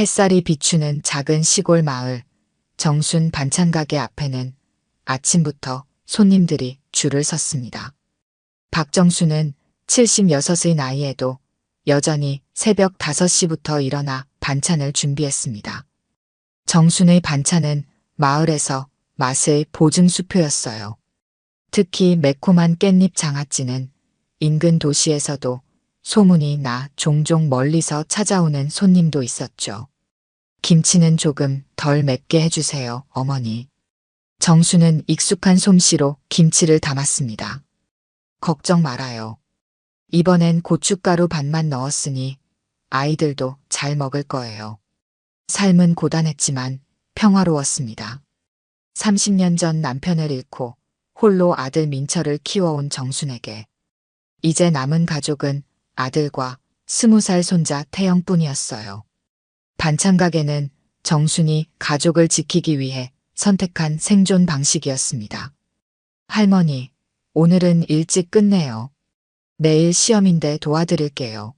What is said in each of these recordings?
햇살이 비추는 작은 시골 마을 정순 반찬가게 앞에는 아침부터 손님들이 줄을 섰습니다. 박정수는 76의 나이에도 여전히 새벽 5시부터 일어나 반찬을 준비했습니다. 정순의 반찬은 마을에서 맛의 보증수표였어요. 특히 매콤한 깻잎 장아찌는 인근 도시에서도 소문이 나 종종 멀리서 찾아오는 손님도 있었죠. 김치는 조금 덜 맵게 해주세요, 어머니. 정수는 익숙한 솜씨로 김치를 담았습니다. 걱정 말아요. 이번엔 고춧가루 반만 넣었으니 아이들도 잘 먹을 거예요. 삶은 고단했지만 평화로웠습니다. 30년 전 남편을 잃고 홀로 아들 민철을 키워온 정순에게 이제 남은 가족은 아들과 20살 손자 태영뿐이었어요. 반찬 가게는 정순이 가족을 지키기 위해 선택한 생존 방식이었습니다. 할머니, 오늘은 일찍 끝내요. 내일 시험인데 도와드릴게요.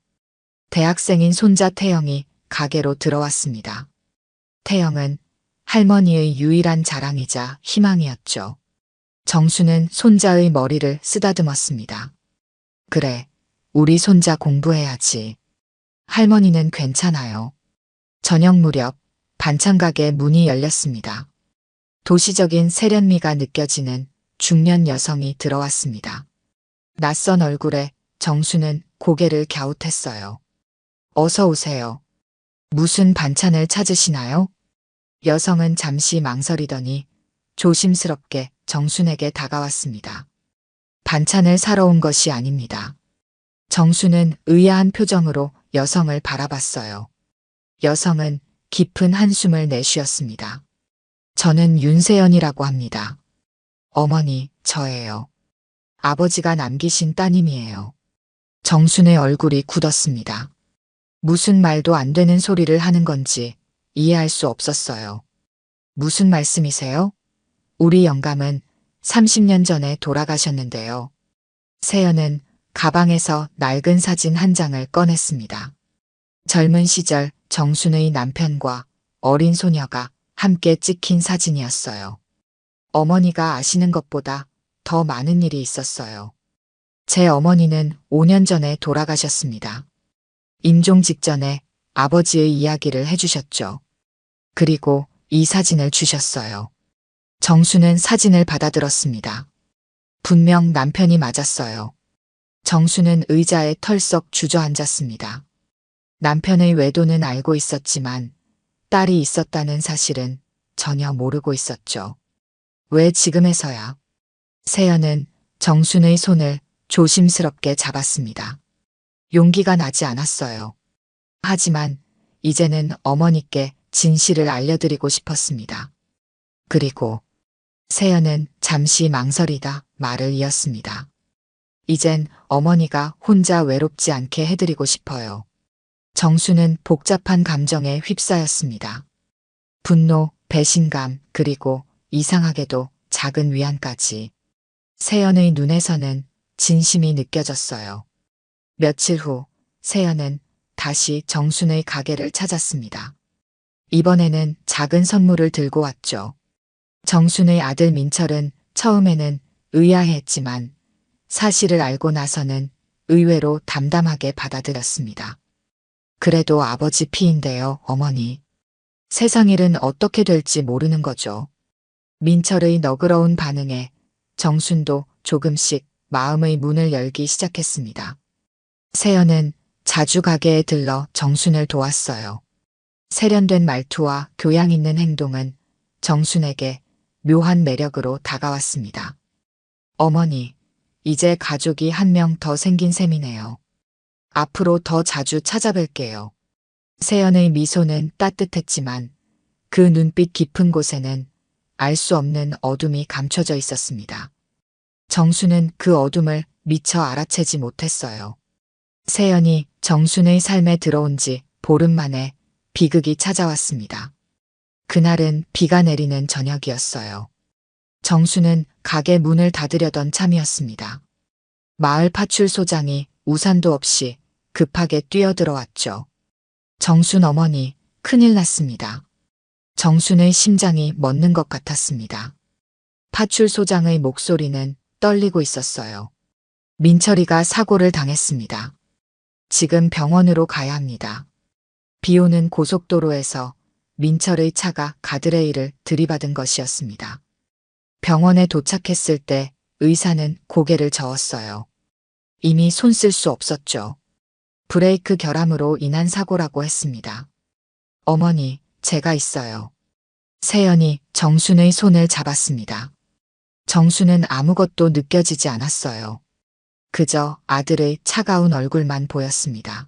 대학생인 손자 태영이 가게로 들어왔습니다. 태영은 할머니의 유일한 자랑이자 희망이었죠. 정수는 손자의 머리를 쓰다듬었습니다. 그래, 우리 손자 공부해야지. 할머니는 괜찮아요. 저녁 무렵 반찬 가게 문이 열렸습니다. 도시적인 세련미가 느껴지는 중년 여성이 들어왔습니다. 낯선 얼굴에 정수는 고개를 갸웃했어요. 어서 오세요. 무슨 반찬을 찾으시나요? 여성은 잠시 망설이더니 조심스럽게 정순에게 다가왔습니다. 반찬을 사러 온 것이 아닙니다. 정수는 의아한 표정으로 여성을 바라봤어요. 여성은 깊은 한숨을 내쉬었습니다. 저는 윤세연이라고 합니다. 어머니, 저예요. 아버지가 남기신 따님이에요. 정순의 얼굴이 굳었습니다. 무슨 말도 안 되는 소리를 하는 건지 이해할 수 없었어요. 무슨 말씀이세요? 우리 영감은 30년 전에 돌아가셨는데요. 세연은 가방에서 낡은 사진 한 장을 꺼냈습니다. 젊은 시절 정순의 남편과 어린 소녀가 함께 찍힌 사진이었어요. 어머니가 아시는 것보다 더 많은 일이 있었어요. 제 어머니는 5년 전에 돌아가셨습니다. 임종 직전에 아버지의 이야기를 해주셨죠. 그리고 이 사진을 주셨어요. 정수는 사진을 받아들었습니다. 분명 남편이 맞았어요. 정수는 의자에 털썩 주저앉았습니다. 남편의 외도는 알고 있었지만 딸이 있었다는 사실은 전혀 모르고 있었죠. 왜 지금에서야? 세연은 정순의 손을 조심스럽게 잡았습니다. 용기가 나지 않았어요. 하지만 이제는 어머니께 진실을 알려드리고 싶었습니다. 그리고 세연은 잠시 망설이다 말을 이었습니다. 이젠 어머니가 혼자 외롭지 않게 해드리고 싶어요. 정수는 복잡한 감정에 휩싸였습니다. 분노, 배신감, 그리고 이상하게도 작은 위안까지. 세연의 눈에서는 진심이 느껴졌어요. 며칠 후 세연은 다시 정순의 가게를 찾았습니다. 이번에는 작은 선물을 들고 왔죠. 정순의 아들 민철은 처음에는 의아해했지만 사실을 알고 나서는 의외로 담담하게 받아들였습니다. 그래도 아버지 피인데요, 어머니. 세상 일은 어떻게 될지 모르는 거죠. 민철의 너그러운 반응에 정순도 조금씩 마음의 문을 열기 시작했습니다. 세연은 자주 가게에 들러 정순을 도왔어요. 세련된 말투와 교양 있는 행동은 정순에게 묘한 매력으로 다가왔습니다. 어머니, 이제 가족이 한 명 더 생긴 셈이네요. 앞으로 더 자주 찾아뵐게요. 세연의 미소는 따뜻했지만 그 눈빛 깊은 곳에는 알 수 없는 어둠이 감춰져 있었습니다. 정수는 그 어둠을 미처 알아채지 못했어요. 세연이 정순의 삶에 들어온 지 보름 만에 비극이 찾아왔습니다. 그날은 비가 내리는 저녁이었어요. 정수는 가게 문을 닫으려던 참이었습니다. 마을 파출소장이 우산도 없이 급하게 뛰어들어왔죠. 정순 어머니, 큰일 났습니다. 정순의 심장이 멎는 것 같았습니다. 파출소장의 목소리는 떨리고 있었어요. 민철이가 사고를 당했습니다. 지금 병원으로 가야 합니다. 비 오는 고속도로에서 민철의 차가 가드레일을 들이받은 것이었습니다. 병원에 도착했을 때 의사는 고개를 저었어요. 이미 손 쓸 수 없었죠. 브레이크 결함으로 인한 사고라고 했습니다. 어머니, 제가 있어요. 세연이 정순의 손을 잡았습니다. 정순은 아무것도 느껴지지 않았어요. 그저 아들의 차가운 얼굴만 보였습니다.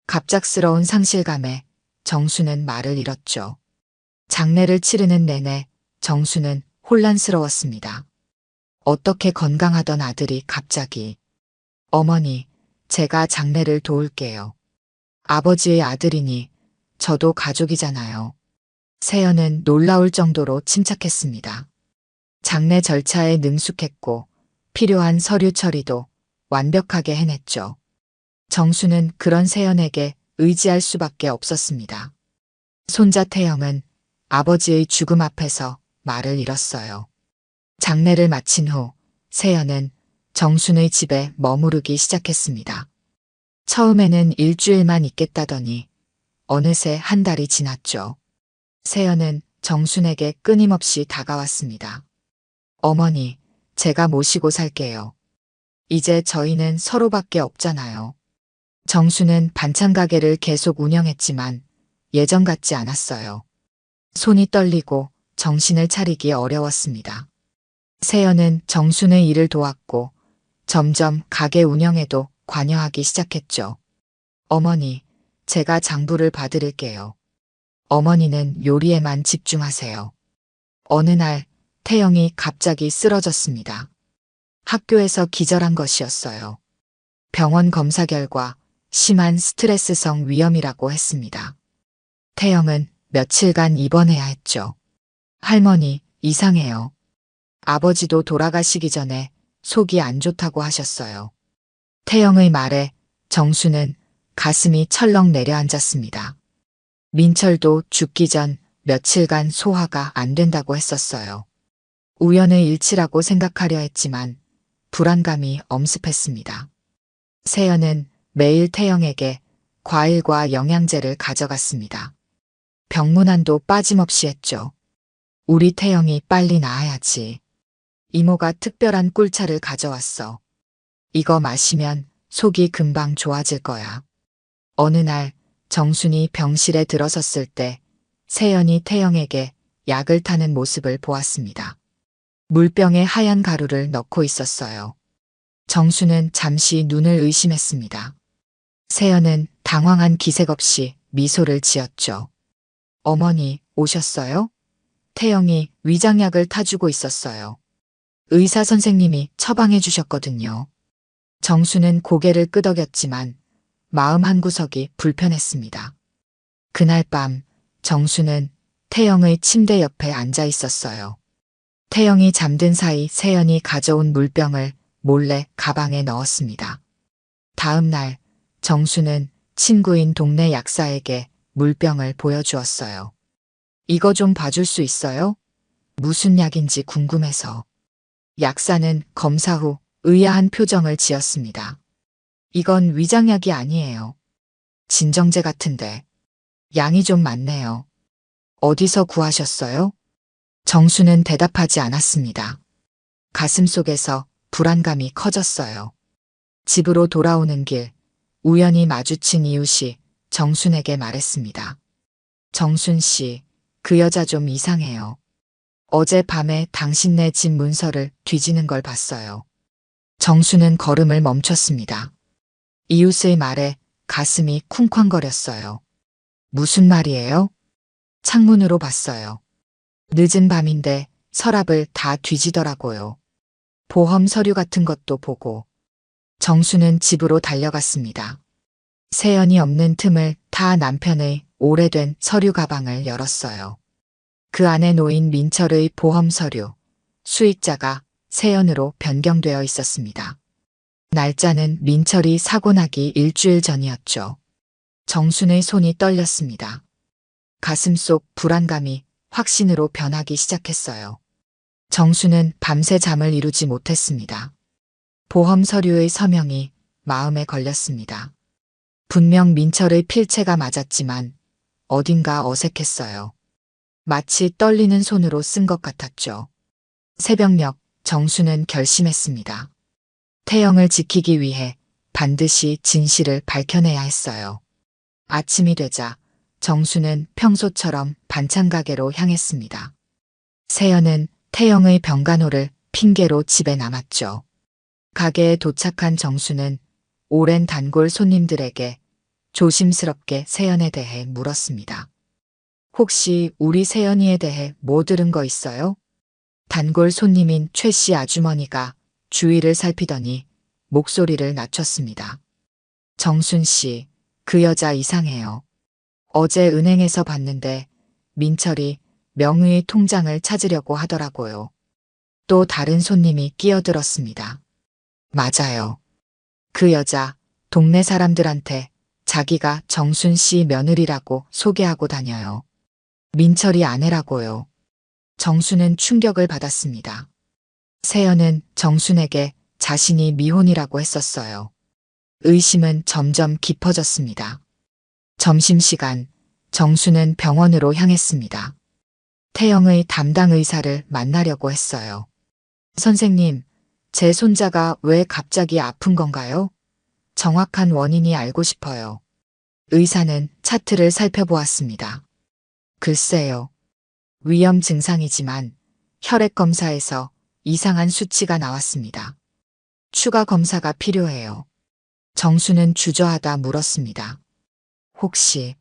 갑작스러운 상실감에 정순은 말을 잃었죠. 장례를 치르는 내내 정순은 혼란스러웠습니다. 어떻게 건강하던 아들이 갑자기 어머니, 제가 장례를 도울게요. 아버지의 아들이니 저도 가족이잖아요. 세연은 놀라울 정도로 침착했습니다. 장례 절차에 능숙했고 필요한 서류 처리도 완벽하게 해냈죠. 정수는 그런 세연에게 의지할 수밖에 없었습니다. 손자 태영은 아버지의 죽음 앞에서 말을 잃었어요. 장례를 마친 후 세연은 정순의 집에 머무르기 시작했습니다. 처음에는 일주일만 있겠다더니 어느새 한 달이 지났죠. 세연은 정순에게 끊임없이 다가왔습니다. 어머니, 제가 모시고 살게요. 이제 저희는 서로밖에 없잖아요. 정순은 반찬 가게를 계속 운영했지만 예전 같지 않았어요. 손이 떨리고 정신을 차리기 어려웠습니다. 세연은 정순의 일을 도왔고 점점 가게 운영에도 관여하기 시작했죠. 어머니, 제가 장부를 봐드릴게요. 어머니는 요리에만 집중하세요. 어느 날 태영이 갑자기 쓰러졌습니다. 학교에서 기절한 것이었어요. 병원 검사 결과 심한 스트레스성 위염이라고 했습니다. 태영은 며칠간 입원해야 했죠. 할머니, 이상해요. 아버지도 돌아가시기 전에 속이 안 좋다고 하셨어요. 태영의 말에 정수는 가슴이 철렁 내려앉았습니다. 민철도 죽기 전 며칠간 소화가 안 된다고 했었어요. 우연의 일치라고 생각하려 했지만 불안감이 엄습했습니다. 세연은 매일 태영에게 과일과 영양제를 가져갔습니다. 병문안도 빠짐없이 했죠. 우리 태영이 빨리 나아야지. 이모가 특별한 꿀차를 가져왔어. 이거 마시면 속이 금방 좋아질 거야. 어느 날 정순이 병실에 들어섰을 때 세연이 태영에게 약을 타는 모습을 보았습니다. 물병에 하얀 가루를 넣고 있었어요. 정수는 잠시 눈을 의심했습니다. 세연은 당황한 기색 없이 미소를 지었죠. 어머니, 오셨어요? 태영이 위장약을 타주고 있었어요. 의사 선생님이 처방해 주셨거든요. 정수는 고개를 끄덕였지만 마음 한구석이 불편했습니다. 그날 밤 정수는 태영의 침대 옆에 앉아 있었어요. 태영이 잠든 사이 세연이 가져온 물병을 몰래 가방에 넣었습니다. 다음 날 정수는 친구인 동네 약사에게 물병을 보여주었어요. 이거 좀 봐줄 수 있어요? 무슨 약인지 궁금해서. 약사는 검사 후 의아한 표정을 지었습니다. 이건 위장약이 아니에요. 진정제 같은데. 양이 좀 많네요. 어디서 구하셨어요? 정수는 대답하지 않았습니다. 가슴속에서 불안감이 커졌어요. 집으로 돌아오는 길, 우연히 마주친 이웃이 정순에게 말했습니다. 정순 씨, 그 여자 좀 이상해요. 어젯밤에 당신네 집 문서를 뒤지는 걸 봤어요. 정수는 걸음을 멈췄습니다. 이웃의 말에 가슴이 쿵쾅거렸어요. 무슨 말이에요? 창문으로 봤어요. 늦은 밤인데 서랍을 다 뒤지더라고요. 보험 서류 같은 것도 보고. 정수는 집으로 달려갔습니다. 세연이 없는 틈을 타 남편의 오래된 서류 가방을 열었어요. 그 안에 놓인 민철의 보험 서류, 수익자가 세연으로 변경되어 있었습니다. 날짜는 민철이 사고 나기 일주일 전이었죠. 정순의 손이 떨렸습니다. 가슴속 불안감이 확신으로 변하기 시작했어요. 정수는 밤새 잠을 이루지 못했습니다. 보험 서류의 서명이 마음에 걸렸습니다. 분명 민철의 필체가 맞았지만 어딘가 어색했어요. 마치 떨리는 손으로 쓴 것 같았죠. 새벽녘 정수는 결심했습니다. 태영을 지키기 위해 반드시 진실을 밝혀내야 했어요. 아침이 되자 정수는 평소처럼 반찬 가게로 향했습니다. 세연은 태영의 병간호를 핑계로 집에 남았죠. 가게에 도착한 정수는 오랜 단골 손님들에게 조심스럽게 세연에 대해 물었습니다. 혹시 우리 세연이에 대해 뭐 들은 거 있어요? 단골 손님인 최 씨 아주머니가 주위를 살피더니 목소리를 낮췄습니다. 정순 씨, 그 여자 이상해요. 어제 은행에서 봤는데 민철이 명의의 통장을 찾으려고 하더라고요. 또 다른 손님이 끼어들었습니다. 맞아요. 그 여자 동네 사람들한테 자기가 정순 씨 며느리라고 소개하고 다녀요. 민철이 아내라고요. 정순은 충격을 받았습니다. 세연은 정순에게 자신이 미혼이라고 했었어요. 의심은 점점 깊어졌습니다. 점심시간 정순은 병원으로 향했습니다. 태영의 담당 의사를 만나려고 했어요. 선생님, 제 손자가 왜 갑자기 아픈 건가요? 정확한 원인이 알고 싶어요. 의사는 차트를 살펴보았습니다. 글쎄요. 위험 증상이지만 혈액 검사에서 이상한 수치가 나왔습니다. 추가 검사가 필요해요. 정수는 주저하다 물었습니다. 혹시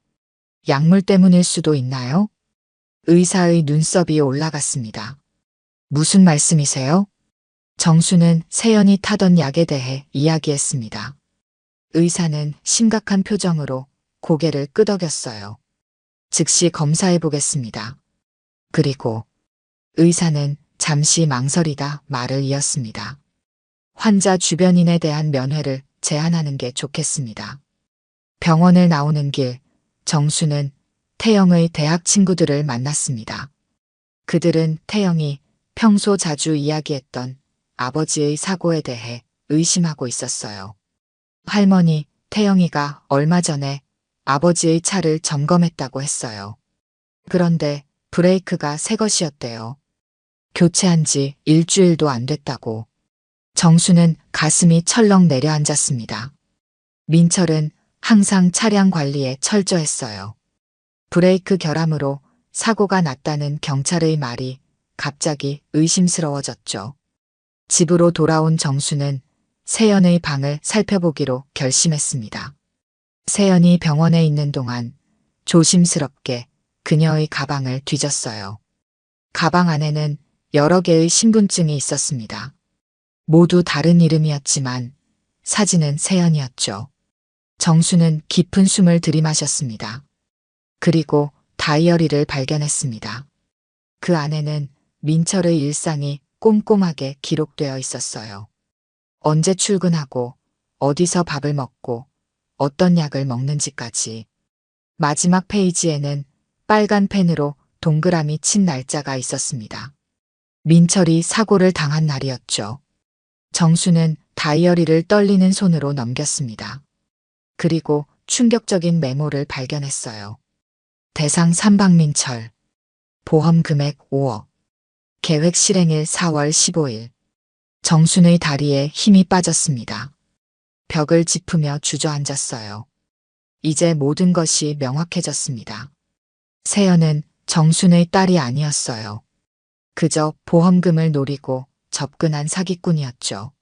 약물 때문일 수도 있나요? 의사의 눈썹이 올라갔습니다. 무슨 말씀이세요? 정수는 세연이 타던 약에 대해 이야기했습니다. 의사는 심각한 표정으로 고개를 끄덕였어요. 즉시 검사해 보겠습니다. 그리고 의사는 잠시 망설이다 말을 이었습니다. 환자 주변인에 대한 면회를 제한하는 게 좋겠습니다. 병원을 나오는 길, 정수는 태영의 대학 친구들을 만났습니다. 그들은 태영이 평소 자주 이야기했던 아버지의 사고에 대해 의심하고 있었어요. 할머니 태영이가 얼마 전에 아버지의 차를 점검했다고 했어요. 그런데 브레이크가 새 것이었대요. 교체한 지 일주일도 안 됐다고. 정수는 가슴이 철렁 내려앉았습니다. 민철은 항상 차량 관리에 철저했어요. 브레이크 결함으로 사고가 났다는 경찰의 말이 갑자기 의심스러워졌죠. 집으로 돌아온 정수는 세연의 방을 살펴보기로 결심했습니다. 세연이 병원에 있는 동안 조심스럽게 그녀의 가방을 뒤졌어요. 가방 안에는 여러 개의 신분증이 있었습니다. 모두 다른 이름이었지만 사진은 세연이었죠. 정수는 깊은 숨을 들이마셨습니다. 그리고 다이어리를 발견했습니다. 그 안에는 민철의 일상이 꼼꼼하게 기록되어 있었어요. 언제 출근하고 어디서 밥을 먹고 어떤 약을 먹는지까지. 마지막 페이지에는 빨간 펜으로 동그라미 친 날짜가 있었습니다. 민철이 사고를 당한 날이었죠. 정수는 다이어리를 떨리는 손으로 넘겼습니다. 그리고 충격적인 메모를 발견했어요. 대상 삼박민철. 보험 금액 5억. 계획 실행일 4월 15일. 정순의 다리에 힘이 빠졌습니다. 벽을 짚으며 주저앉았어요. 이제 모든 것이 명확해졌습니다. 세연은 정순의 딸이 아니었어요. 그저 보험금을 노리고 접근한 사기꾼이었죠.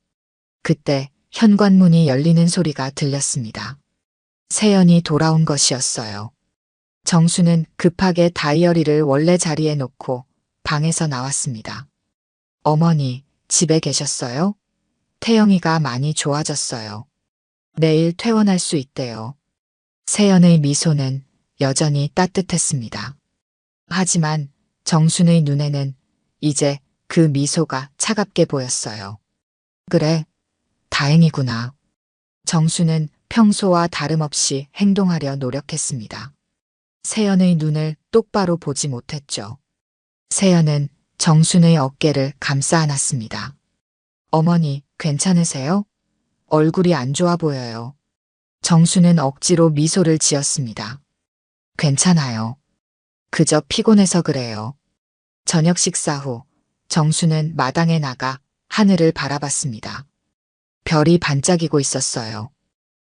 그때 현관문이 열리는 소리가 들렸습니다. 세연이 돌아온 것이었어요. 정수는 급하게 다이어리를 원래 자리에 놓고 방에서 나왔습니다. 어머니, 집에 계셨어요? 태영이가 많이 좋아졌어요. 내일 퇴원할 수 있대요. 세연의 미소는 여전히 따뜻했습니다. 하지만 정순의 눈에는 이제 그 미소가 차갑게 보였어요. 그래, 다행이구나. 정수는 평소와 다름없이 행동하려 노력했습니다. 세연의 눈을 똑바로 보지 못했죠. 세연은 정순의 어깨를 감싸 안았습니다. 어머니, 괜찮으세요? 얼굴이 안 좋아 보여요. 정순은 억지로 미소를 지었습니다. 괜찮아요. 그저 피곤해서 그래요. 저녁 식사 후 정순은 마당에 나가 하늘을 바라봤습니다. 별이 반짝이고 있었어요.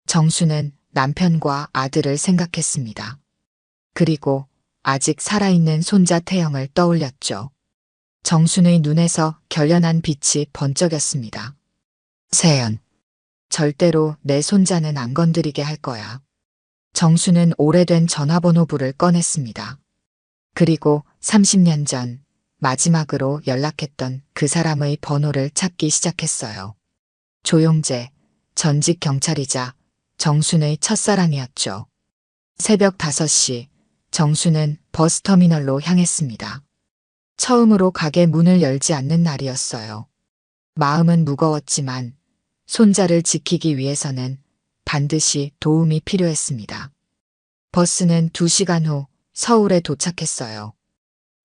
정순은 남편과 아들을 생각했습니다. 그리고 아직 살아있는 손자 태영을 떠올렸죠. 정순의 눈에서 결연한 빛이 번쩍였습니다. 세연, 절대로 내 손자는 안 건드리게 할 거야. 정순은 오래된 전화번호부를 꺼냈습니다. 그리고 30년 전 마지막으로 연락했던 그 사람의 번호를 찾기 시작했어요. 조용재, 전직 경찰이자 정순의 첫사랑이었죠. 새벽 5시 정순은 버스터미널로 향했습니다. 처음으로 가게 문을 열지 않는 날이었어요. 마음은 무거웠지만 손자를 지키기 위해서는 반드시 도움이 필요했습니다. 버스는 2시간 후 서울에 도착했어요.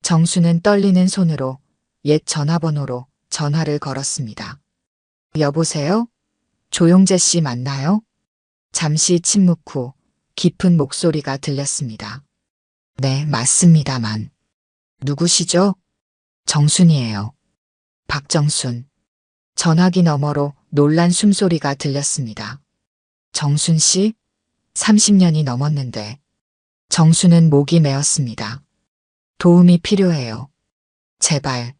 정수는 떨리는 손으로 옛 전화번호로 전화를 걸었습니다. 여보세요? 조용재 씨 맞나요? 잠시 침묵 후 깊은 목소리가 들렸습니다. 네, 맞습니다만. 누구시죠? 정순이에요. 박정순. 전화기 너머로 놀란 숨소리가 들렸습니다. 정순 씨? 30년이 넘었는데. 정순은 목이 메었습니다. 도움이 필요해요. 제발.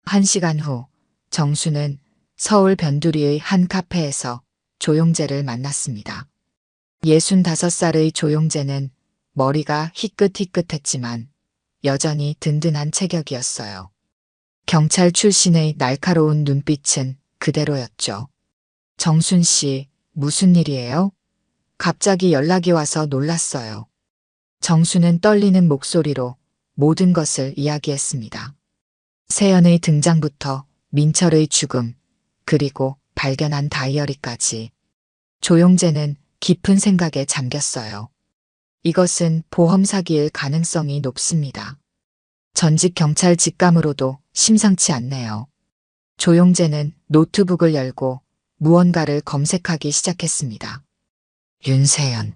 1시간 후 정순은 서울 변두리의 한 카페에서 조용재를 만났습니다. 65살의 조용재는 머리가 희끗희끗했지만 여전히 든든한 체격이었어요. 경찰 출신의 날카로운 눈빛은 그대로였죠. 정순 씨, 무슨 일이에요? 갑자기 연락이 와서 놀랐어요. 정순은 떨리는 목소리로 모든 것을 이야기했습니다. 세연의 등장부터 민철의 죽음, 그리고 발견한 다이어리까지. 조용재는 깊은 생각에 잠겼어요. 이것은 보험 사기일 가능성이 높습니다. 전직 경찰 직감으로도 심상치 않네요. 조용재는 노트북을 열고 무언가를 검색하기 시작했습니다. 윤세연.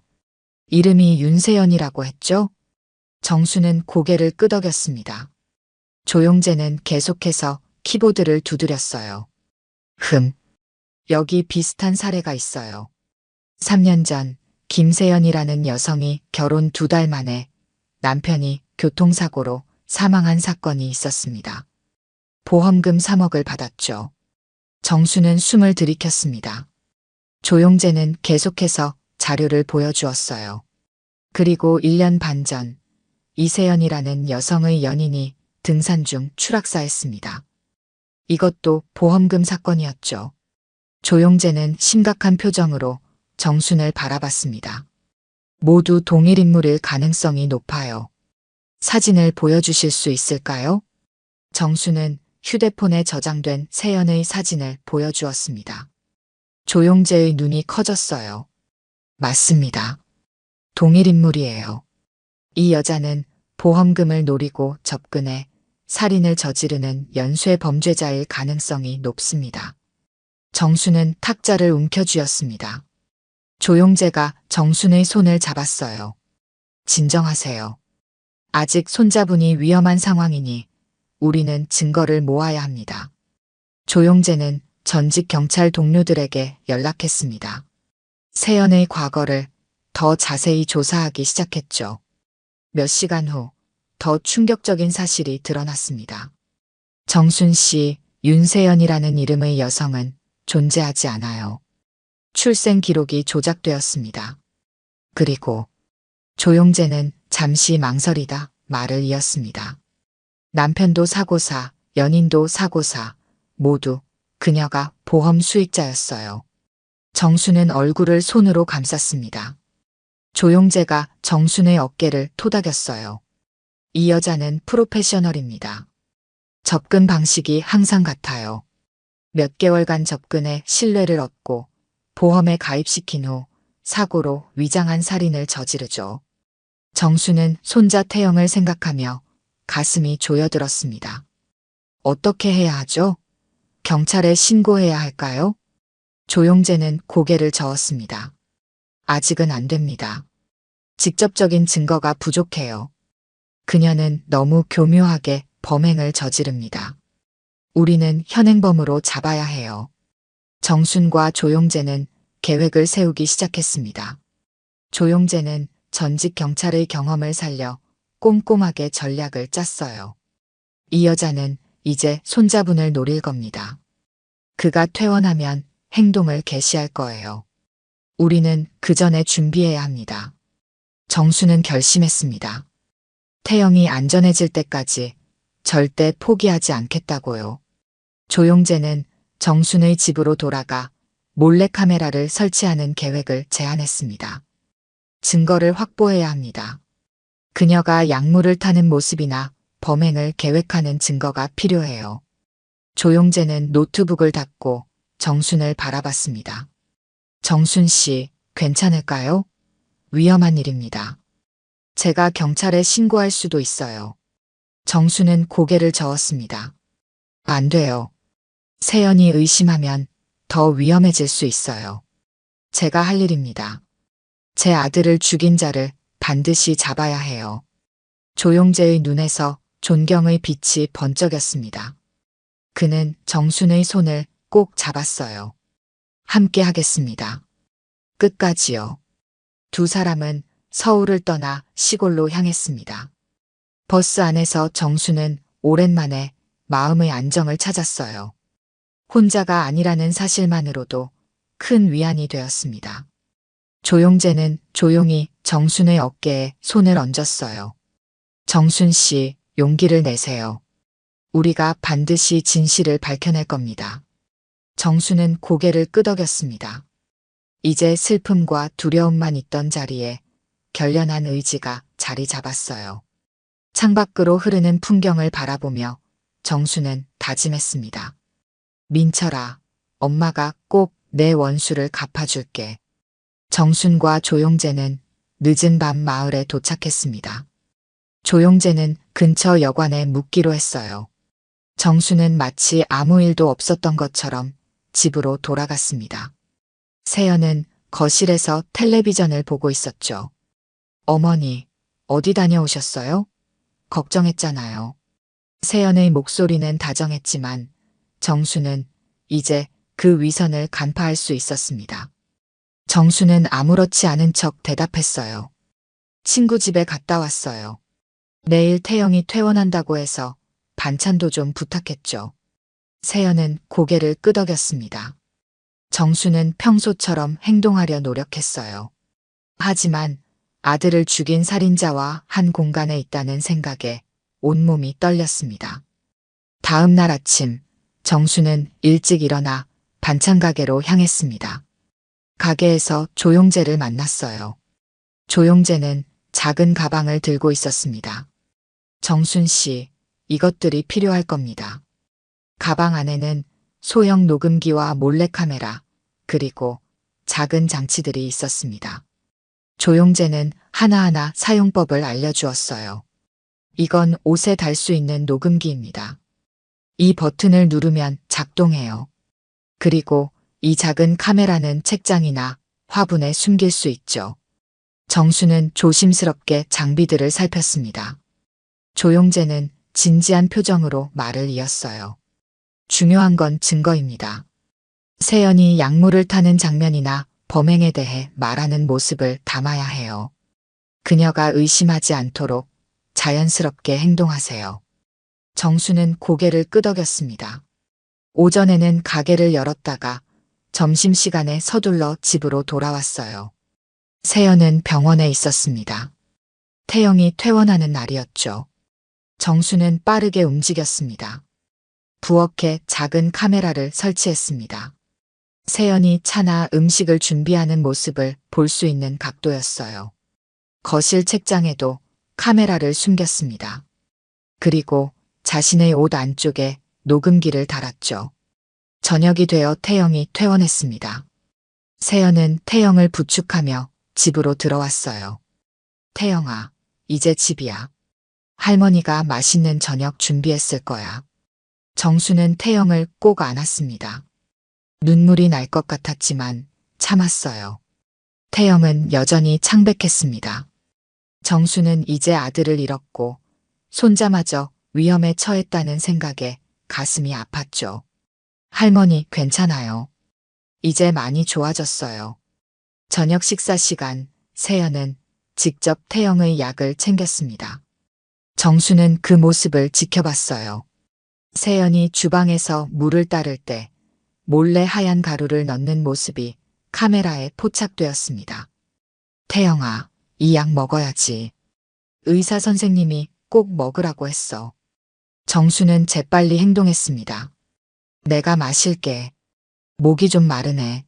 이름이 윤세연이라고 했죠? 정수는 고개를 끄덕였습니다. 조용재는 계속해서 키보드를 두드렸어요. 여기 비슷한 사례가 있어요. 3년 전 김세연이라는 여성이 결혼 2달 만에 남편이 교통사고로 사망한 사건이 있었습니다. 보험금 3억을 받았죠. 정수는 숨을 들이켰습니다. 조용재는 계속해서 자료를 보여주었어요. 그리고 1년 반 전 이세연이라는 여성의 연인이 등산 중 추락사했습니다. 이것도 보험금 사건이었죠. 조용재는 심각한 표정으로 정순을 바라봤습니다. 모두 동일 인물일 가능성이 높아요. 사진을 보여주실 수 있을까요? 정순은 휴대폰에 저장된 세연의 사진을 보여주었습니다. 조용재의 눈이 커졌어요. 맞습니다. 동일 인물이에요. 이 여자는 보험금을 노리고 접근해 살인을 저지르는 연쇄 범죄자일 가능성이 높습니다. 정순은 탁자를 움켜쥐었습니다. 조용재가 정순의 손을 잡았어요. 진정하세요. 아직 손자분이 위험한 상황이니 우리는 증거를 모아야 합니다. 조용재는 전직 경찰 동료들에게 연락했습니다. 세연의 과거를 더 자세히 조사하기 시작했죠. 몇 시간 후 더 충격적인 사실이 드러났습니다. 정순 씨, 윤세연이라는 이름의 여성은 존재하지 않아요. 출생 기록이 조작되었습니다. 그리고 조용재는 잠시 망설이다 말을 이었습니다. 남편도 사고사, 연인도 사고사, 모두 그녀가 보험 수익자였어요. 정순은 얼굴을 손으로 감쌌습니다. 조용재가 정순의 어깨를 토닥였어요. 이 여자는 프로페셔널입니다. 접근 방식이 항상 같아요. 몇 개월간 접근해 신뢰를 얻고 보험에 가입시킨 후 사고로 위장한 살인을 저지르죠. 정수는 손자 태영을 생각하며 가슴이 조여들었습니다. 어떻게 해야 하죠? 경찰에 신고해야 할까요? 조용재는 고개를 저었습니다. 아직은 안 됩니다. 직접적인 증거가 부족해요. 그녀는 너무 교묘하게 범행을 저지릅니다. 우리는 현행범으로 잡아야 해요. 정순과 조용재는 계획을 세우기 시작했습니다. 조용재는 전직 경찰의 경험을 살려 꼼꼼하게 전략을 짰어요. 이 여자는 이제 손자분을 노릴 겁니다. 그가 퇴원하면 행동을 개시할 거예요. 우리는 그 전에 준비해야 합니다. 정수는 결심했습니다. 태영이 안전해질 때까지 절대 포기하지 않겠다고요. 조용재는 정순의 집으로 돌아가 몰래카메라를 설치하는 계획을 제안했습니다. 증거를 확보해야 합니다. 그녀가 약물을 타는 모습이나 범행을 계획하는 증거가 필요해요. 조용재는 노트북을 닫고 정순을 바라봤습니다. 정순 씨, 괜찮을까요? 위험한 일입니다. 제가 경찰에 신고할 수도 있어요. 정순은 고개를 저었습니다. 안 돼요. 세연이 의심하면 더 위험해질 수 있어요. 제가 할 일입니다. 제 아들을 죽인 자를 반드시 잡아야 해요. 조용재의 눈에서 존경의 빛이 번쩍였습니다. 그는 정순의 손을 꼭 잡았어요. 함께 하겠습니다. 끝까지요. 두 사람은 서울을 떠나 시골로 향했습니다. 버스 안에서 정수는 오랜만에 마음의 안정을 찾았어요. 혼자가 아니라는 사실만으로도 큰 위안이 되었습니다. 조용재는 조용히 정순의 어깨에 손을 얹었어요. 정순 씨, 용기를 내세요. 우리가 반드시 진실을 밝혀낼 겁니다. 정순은 고개를 끄덕였습니다. 이제 슬픔과 두려움만 있던 자리에 결연한 의지가 자리 잡았어요. 창밖으로 흐르는 풍경을 바라보며 정수는 다짐했습니다. 민철아, 엄마가 꼭 내 원수를 갚아줄게. 정순과 조용재는 늦은 밤 마을에 도착했습니다. 조용재는 근처 여관에 묵기로 했어요. 정수는 마치 아무 일도 없었던 것처럼 집으로 돌아갔습니다. 세연은 거실에서 텔레비전을 보고 있었죠. 어머니, 어디 다녀오셨어요? 걱정했잖아요. 세연의 목소리는 다정했지만 정수는 이제 그 위선을 간파할 수 있었습니다. 정수는 아무렇지 않은 척 대답했어요. 친구 집에 갔다 왔어요. 내일 태영이 퇴원한다고 해서 반찬도 좀 부탁했죠. 세연은 고개를 끄덕였습니다. 정수는 평소처럼 행동하려 노력했어요. 하지만 아들을 죽인 살인자와 한 공간에 있다는 생각에 온몸이 떨렸습니다. 다음 날 아침, 정수는 일찍 일어나 반찬 가게로 향했습니다. 가게에서 조용재를 만났어요. 조용재는 작은 가방을 들고 있었습니다. 정순 씨, 이것들이 필요할 겁니다. 가방 안에는 소형 녹음기와 몰래카메라, 그리고 작은 장치들이 있었습니다. 조용재는 하나하나 사용법을 알려주었어요. 이건 옷에 달 수 있는 녹음기입니다. 이 버튼을 누르면 작동해요. 그리고 이 작은 카메라는 책장이나 화분에 숨길 수 있죠. 정수는 조심스럽게 장비들을 살폈습니다. 조용재는 진지한 표정으로 말을 이었어요. 중요한 건 증거입니다. 세연이 약물을 타는 장면이나 범행에 대해 말하는 모습을 담아야 해요. 그녀가 의심하지 않도록 자연스럽게 행동하세요. 정수는 고개를 끄덕였습니다. 오전에는 가게를 열었다가 점심시간에 서둘러 집으로 돌아왔어요. 세연은 병원에 있었습니다. 태영이 퇴원하는 날이었죠. 정수는 빠르게 움직였습니다. 부엌에 작은 카메라를 설치했습니다. 세연이 차나 음식을 준비하는 모습을 볼 수 있는 각도였어요. 거실 책장에도 카메라를 숨겼습니다. 그리고 자신의 옷 안쪽에 녹음기를 달았죠. 저녁이 되어 태영이 퇴원했습니다. 세연은 태영을 부축하며 집으로 들어왔어요. 태영아, 이제 집이야. 할머니가 맛있는 저녁 준비했을 거야. 정수는 태영을 꼭 안았습니다. 눈물이 날 것 같았지만 참았어요. 태영은 여전히 창백했습니다. 정수는 이제 아들을 잃었고 손자마저 위험에 처했다는 생각에 가슴이 아팠죠. 할머니 괜찮아요. 이제 많이 좋아졌어요. 저녁 식사 시간, 세연은 직접 태영의 약을 챙겼습니다. 정수는 그 모습을 지켜봤어요. 세연이 주방에서 물을 따를 때 몰래 하얀 가루를 넣는 모습이 카메라에 포착되었습니다. 태영아, 이 약 먹어야지. 의사 선생님이 꼭 먹으라고 했어. 정수는 재빨리 행동했습니다. 내가 마실게. 목이 좀 마르네.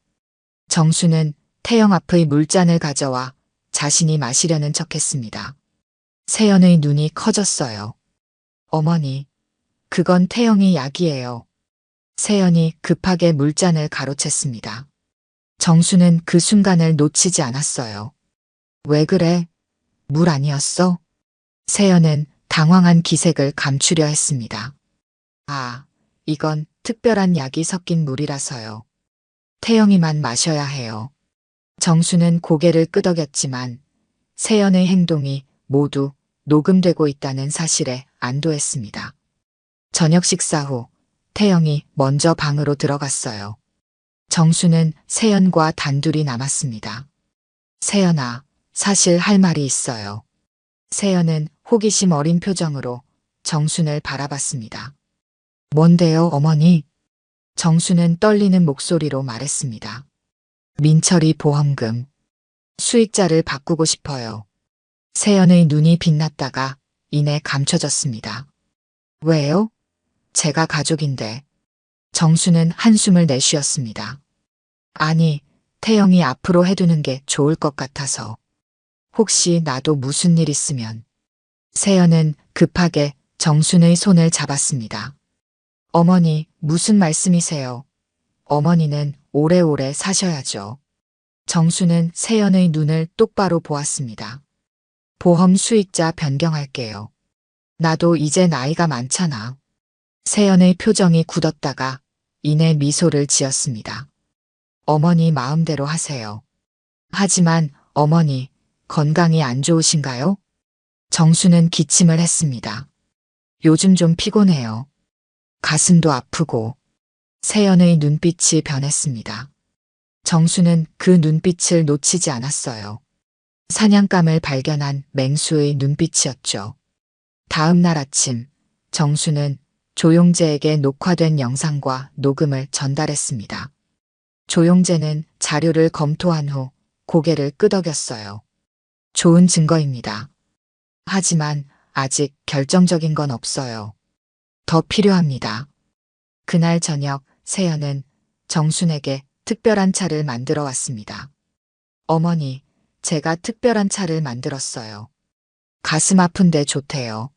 정수는 태영 앞의 물잔을 가져와 자신이 마시려는 척했습니다. 세연의 눈이 커졌어요. 어머니, 그건 태영이 약이에요. 세연이 급하게 물잔을 가로챘습니다. 정수는 그 순간을 놓치지 않았어요. 왜 그래? 물 아니었어? 세연은 당황한 기색을 감추려 했습니다. 아, 이건 특별한 약이 섞인 물이라서요. 태영이만 마셔야 해요. 정수는 고개를 끄덕였지만 세연의 행동이 모두 녹음되고 있다는 사실에 안도했습니다. 저녁 식사 후 태영이 먼저 방으로 들어갔어요. 정수는 세연과 단둘이 남았습니다. 세연아, 사실 할 말이 있어요. 세연은 호기심 어린 표정으로 정순을 바라봤습니다. 뭔데요, 어머니? 정수는 떨리는 목소리로 말했습니다. 민철이 보험금. 수익자를 바꾸고 싶어요. 세연의 눈이 빛났다가 이내 감춰졌습니다. 왜요? 제가 가족인데. 정수는 한숨을 내쉬었습니다. 아니, 태영이 앞으로 해두는 게 좋을 것 같아서. 혹시 나도 무슨 일 있으면. 세연은 급하게 정순의 손을 잡았습니다. 어머니, 무슨 말씀이세요? 어머니는 오래오래 사셔야죠. 정수는 세연의 눈을 똑바로 보았습니다. 보험 수익자 변경할게요. 나도 이제 나이가 많잖아. 세연의 표정이 굳었다가 이내 미소를 지었습니다. 어머니 마음대로 하세요. 하지만 어머니, 건강이 안 좋으신가요? 정수는 기침을 했습니다. 요즘 좀 피곤해요. 가슴도 아프고. 세연의 눈빛이 변했습니다. 정수는 그 눈빛을 놓치지 않았어요. 사냥감을 발견한 맹수의 눈빛이었죠. 다음 날 아침, 정수는 조용재에게 녹화된 영상과 녹음을 전달했습니다. 조용재는 자료를 검토한 후 고개를 끄덕였어요. 좋은 증거입니다. 하지만 아직 결정적인 건 없어요. 더 필요합니다. 그날 저녁 세연은 정순에게 특별한 차를 만들어 왔습니다. 어머니, 제가 특별한 차를 만들었어요. 가슴 아픈데 좋대요.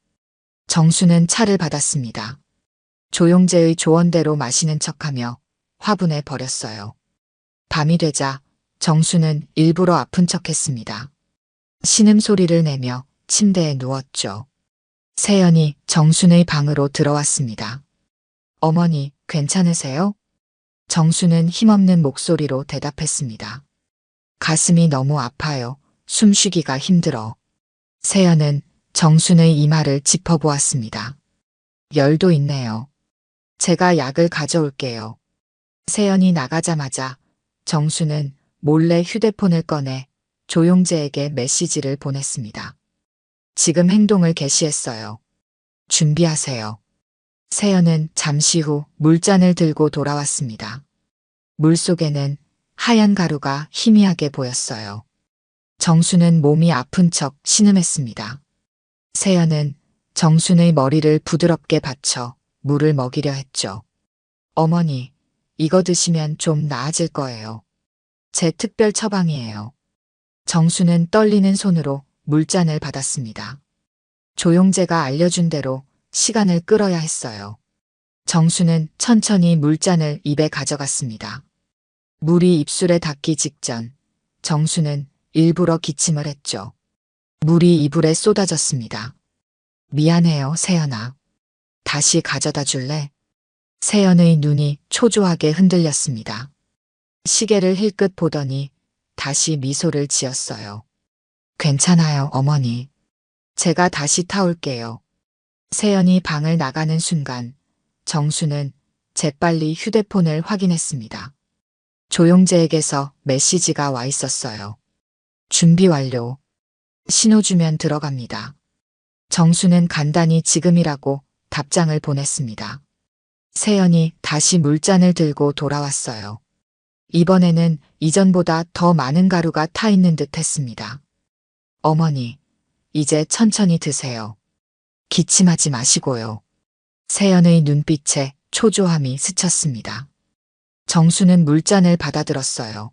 정수는 차를 받았습니다. 조용재의 조언대로 마시는 척하며 화분에 버렸어요. 밤이 되자 정수는 일부러 아픈 척했습니다. 신음소리를 내며 침대에 누웠죠. 세연이 정순의 방으로 들어왔습니다. 어머니, 괜찮으세요? 정수는 힘없는 목소리로 대답했습니다. 가슴이 너무 아파요. 숨쉬기가 힘들어. 세연은 정순의 이마를 짚어보았습니다. 열도 있네요. 제가 약을 가져올게요. 세연이 나가자마자 정수는 몰래 휴대폰을 꺼내 조용재에게 메시지를 보냈습니다. 지금 행동을 개시했어요. 준비하세요. 세연은 잠시 후 물잔을 들고 돌아왔습니다. 물 속에는 하얀 가루가 희미하게 보였어요. 정수는 몸이 아픈 척 신음했습니다. 세연은 정순의 머리를 부드럽게 받쳐 물을 먹이려 했죠. 어머니, 이거 드시면 좀 나아질 거예요. 제 특별 처방이에요. 정수는 떨리는 손으로 물잔을 받았습니다. 조용재가 알려준 대로 시간을 끌어야 했어요. 정수는 천천히 물잔을 입에 가져갔습니다. 물이 입술에 닿기 직전 정수는 일부러 기침을 했죠. 물이 이불에 쏟아졌습니다. 미안해요, 세연아. 다시 가져다 줄래? 세연의 눈이 초조하게 흔들렸습니다. 시계를 힐끗 보더니 다시 미소를 지었어요. 괜찮아요, 어머니. 제가 다시 타올게요. 세연이 방을 나가는 순간 정수는 재빨리 휴대폰을 확인했습니다. 조용재에게서 메시지가 와 있었어요. 준비 완료. 신호 주면 들어갑니다. 정수는 간단히 지금이라고 답장을 보냈습니다. 세연이 다시 물잔을 들고 돌아왔어요. 이번에는 이전보다 더 많은 가루가 타 있는 듯 했습니다. 어머니, 이제 천천히 드세요. 기침하지 마시고요. 세연의 눈빛에 초조함이 스쳤습니다. 정수는 물잔을 받아들었어요.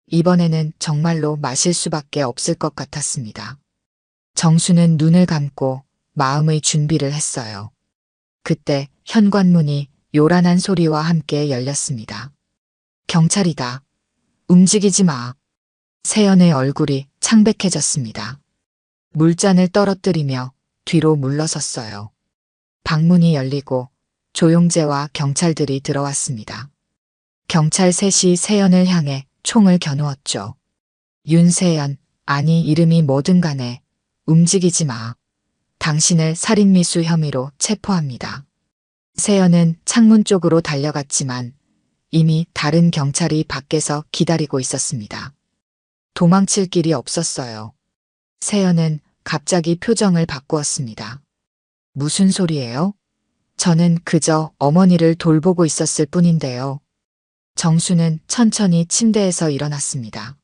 이번에는 정말로 마실 수밖에 없을 것 같았습니다. 정수는 눈을 감고 마음의 준비를 했어요. 그때 현관문이 요란한 소리와 함께 열렸습니다. 경찰이다. 움직이지 마. 세연의 얼굴이 창백해졌습니다. 물잔을 떨어뜨리며 뒤로 물러섰어요. 방문이 열리고 조용재와 경찰들이 들어왔습니다. 경찰 셋이 세연을 향해 총을 겨누었죠. 윤세연, 아니 이름이 뭐든 간에 움직이지 마. 당신을 살인미수 혐의로 체포합니다. 세연은 창문 쪽으로 달려갔지만 이미 다른 경찰이 밖에서 기다리고 있었습니다. 도망칠 길이 없었어요. 세연은 갑자기 표정을 바꾸었습니다. 무슨 소리예요? 저는 그저 어머니를 돌보고 있었을 뿐인데요. 정수는 천천히 침대에서 일어났습니다.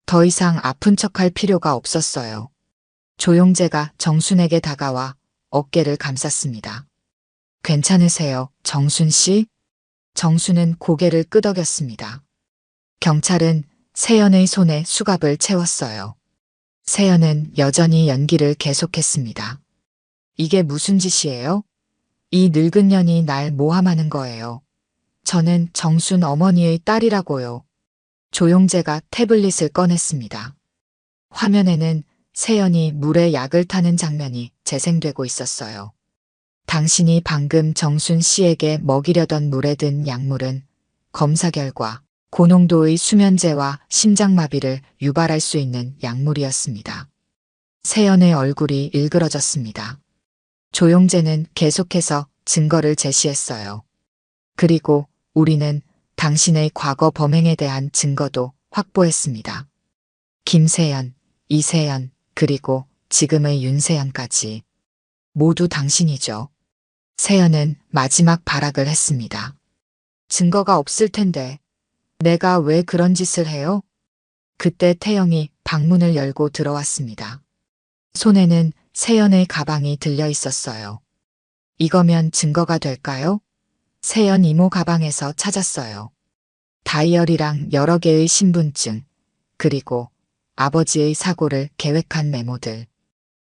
더 이상 아픈 척할 필요가 없었어요. 조용재가 정순에게 다가와 어깨를 감쌌습니다. 괜찮으세요, 정순 씨? 정수는 고개를 끄덕였습니다. 경찰은 세연의 손에 수갑을 채웠어요. 세연은 여전히 연기를 계속했습니다. 이게 무슨 짓이에요? 이 늙은 년이 날 모함하는 거예요. 저는 정순 어머니의 딸이라고요. 조용재가 태블릿을 꺼냈습니다. 화면에는 세연이 물에 약을 타는 장면이 재생되고 있었어요. 당신이 방금 정순 씨에게 먹이려던 물에 든 약물은 검사 결과 고농도의 수면제와 심장마비를 유발할 수 있는 약물이었습니다. 세연의 얼굴이 일그러졌습니다. 조용재는 계속해서 증거를 제시했어요. 그리고 우리는 당신의 과거 범행에 대한 증거도 확보했습니다. 김세연, 이세연, 그리고 지금의 윤세연까지 모두 당신이죠. 세연은 마지막 발악을 했습니다. 증거가 없을 텐데 내가 왜 그런 짓을 해요? 그때 태영이 방문을 열고 들어왔습니다. 손에는 세연의 가방이 들려 있었어요. 이거면 증거가 될까요? 세연 이모 가방에서 찾았어요. 다이어리랑 여러 개의 신분증, 그리고 아버지의 사고를 계획한 메모들.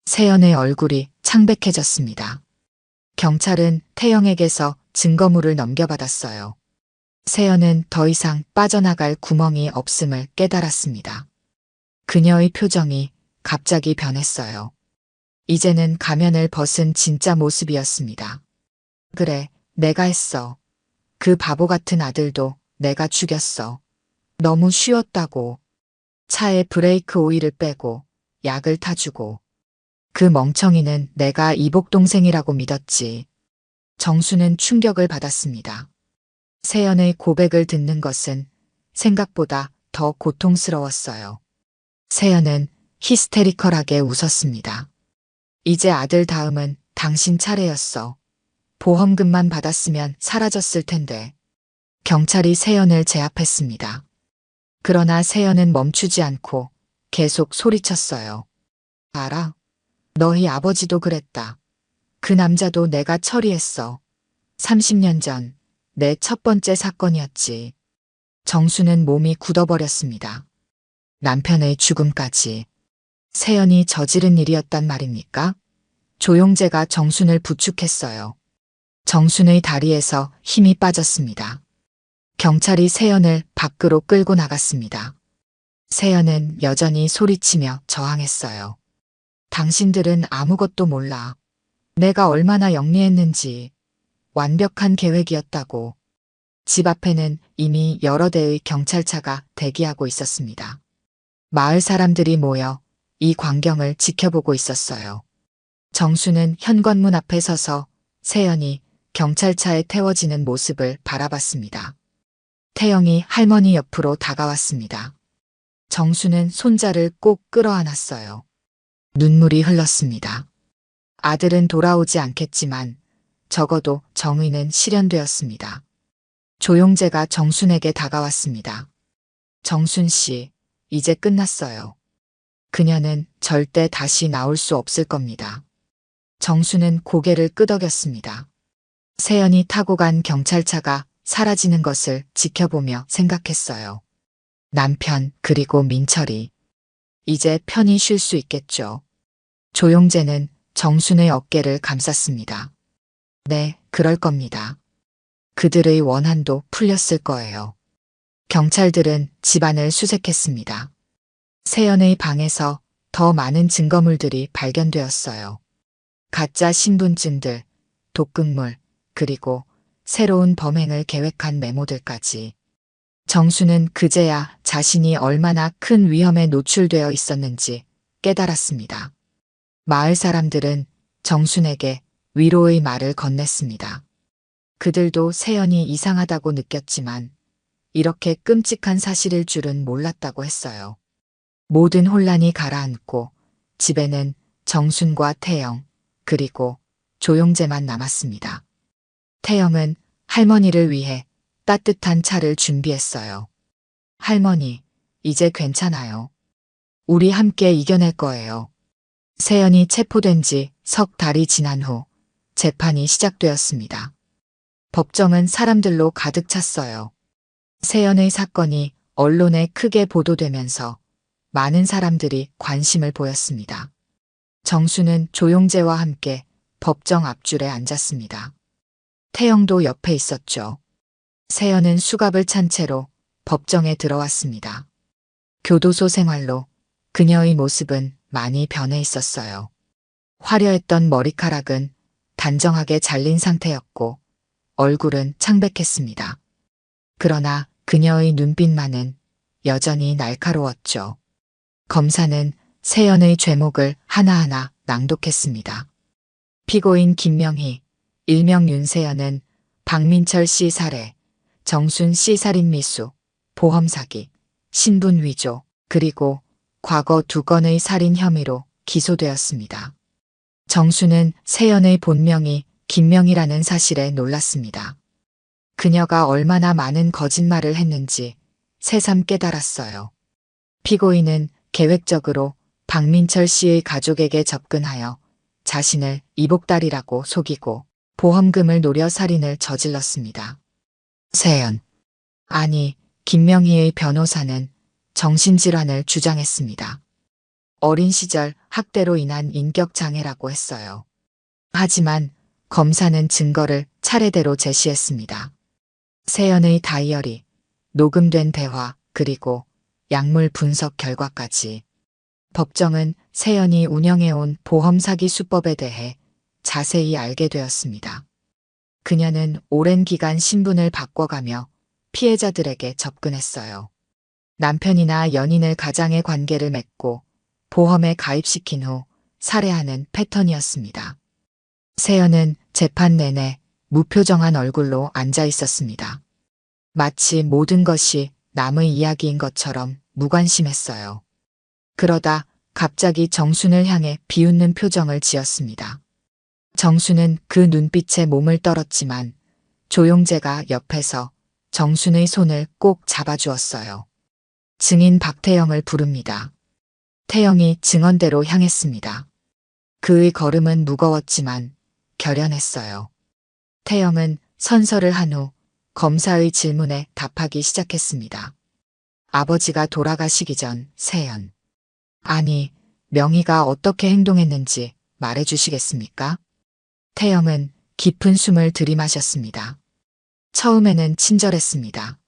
세연의 얼굴이 창백해졌습니다. 경찰은 태영에게서 증거물을 넘겨받았어요. 세연은 더 이상 빠져나갈 구멍이 없음을 깨달았습니다. 그녀의 표정이 갑자기 변했어요. 이제는 가면을 벗은 진짜 모습이었습니다. 그래, 내가 했어. 그 바보 같은 아들도 내가 죽였어. 너무 쉬웠다고. 차에 브레이크 오일을 빼고 약을 타주고. 그 멍청이는 내가 이복 동생이라고 믿었지. 정수는 충격을 받았습니다. 세연의 고백을 듣는 것은 생각보다 더 고통스러웠어요. 세연은 히스테리컬하게 웃었습니다. 이제 아들 다음은 당신 차례였어. 보험금만 받았으면 사라졌을 텐데. 경찰이 세연을 제압했습니다. 그러나 세연은 멈추지 않고 계속 소리쳤어요. 알아? 너희 아버지도 그랬다. 그 남자도 내가 처리했어. 30년 전 내 첫 번째 사건이었지. 정수는 몸이 굳어버렸습니다. 남편의 죽음까지. 세연이 저지른 일이었단 말입니까? 조용재가 정순을 부축했어요. 정순의 다리에서 힘이 빠졌습니다. 경찰이 세연을 밖으로 끌고 나갔습니다. 세연은 여전히 소리치며 저항했어요. 당신들은 아무것도 몰라. 내가 얼마나 영리했는지. 완벽한 계획이었다고. 집 앞에는 이미 여러 대의 경찰차가 대기하고 있었습니다. 마을 사람들이 모여 이 광경을 지켜보고 있었어요. 정수는 현관문 앞에 서서 세연이 경찰차에 태워지는 모습을 바라봤습니다. 태영이 할머니 옆으로 다가왔습니다. 정수는 손자를 꼭 끌어안았어요. 눈물이 흘렀습니다. 아들은 돌아오지 않겠지만 적어도 정의는 실현되었습니다. 조용재가 정순에게 다가왔습니다. 정순 씨, 이제 끝났어요. 그녀는 절대 다시 나올 수 없을 겁니다. 정순은 고개를 끄덕였습니다. 세연이 타고 간 경찰차가 사라지는 것을 지켜보며 생각했어요. 남편 그리고 민철이 이제 편히 쉴 수 있겠죠. 조용재는 정순의 어깨를 감쌌습니다. 네, 그럴 겁니다. 그들의 원한도 풀렸을 거예요. 경찰들은 집안을 수색했습니다. 세연의 방에서 더 많은 증거물들이 발견되었어요. 가짜 신분증들, 독극물, 그리고 새로운 범행을 계획한 메모들까지. 정수는 그제야 자신이 얼마나 큰 위험에 노출되어 있었는지 깨달았습니다. 마을 사람들은 정순에게 위로의 말을 건넸습니다. 그들도 세연이 이상하다고 느꼈지만 이렇게 끔찍한 사실일 줄은 몰랐다고 했어요. 모든 혼란이 가라앉고 집에는 정순과 태영, 그리고 조용재만 남았습니다. 태영은 할머니를 위해 따뜻한 차를 준비했어요. 할머니, 이제 괜찮아요. 우리 함께 이겨낼 거예요. 세연이 체포된 지 석 달이 지난 후 재판이 시작되었습니다. 법정은 사람들로 가득 찼어요. 세연의 사건이 언론에 크게 보도되면서 많은 사람들이 관심을 보였습니다. 정수는 조용재와 함께 법정 앞줄에 앉았습니다. 태영도 옆에 있었죠. 세연은 수갑을 찬 채로 법정에 들어왔습니다. 교도소 생활로 그녀의 모습은 많이 변해 있었어요. 화려했던 머리카락은 단정하게 잘린 상태였고 얼굴은 창백했습니다. 그러나 그녀의 눈빛만은 여전히 날카로웠죠. 검사는 세연의 죄목을 하나하나 낭독했습니다. 피고인 김명희, 일명 윤세연은 박민철 씨 살해, 정순 씨 살인 미수, 보험 사기, 신분 위조, 그리고 과거 2건의 살인 혐의로 기소되었습니다. 정수는 세연의 본명이 김명희라는 사실에 놀랐습니다. 그녀가 얼마나 많은 거짓말을 했는지 새삼 깨달았어요. 피고인은 계획적으로 박민철 씨의 가족에게 접근하여 자신을 이복달이라고 속이고 보험금을 노려 살인을 저질렀습니다. 세연, 아니 김명희의 변호사는 정신질환을 주장했습니다. 어린 시절 학대로 인한 인격장애라고 했어요. 하지만 검사는 증거를 차례대로 제시했습니다. 세연의 다이어리, 녹음된 대화, 그리고 약물 분석 결과까지. 법정은 세연이 운영해온 보험 사기 수법에 대해 자세히 알게 되었습니다. 그녀는 오랜 기간 신분을 바꿔가며 피해자들에게 접근했어요. 남편이나 연인을 가장의 관계를 맺고 보험에 가입시킨 후 살해하는 패턴이었습니다. 세연은 재판 내내 무표정한 얼굴로 앉아 있었습니다. 마치 모든 것이 남의 이야기인 것처럼 무관심했어요. 그러다 갑자기 정순을 향해 비웃는 표정을 지었습니다. 정순은 그 눈빛에 몸을 떨었지만 조용재가 옆에서 정순의 손을 꼭 잡아주었어요. 증인 박태영을 부릅니다. 태영이 증언대로 향했습니다. 그의 걸음은 무거웠지만 결연했어요. 태영은 선서를 한 후 검사의 질문에 답하기 시작했습니다. 아버지가 돌아가시기 전 세연. 아니, 명희가 어떻게 행동했는지 말해주시겠습니까? 태영은 깊은 숨을 들이마셨습니다. 처음에는 친절했습니다.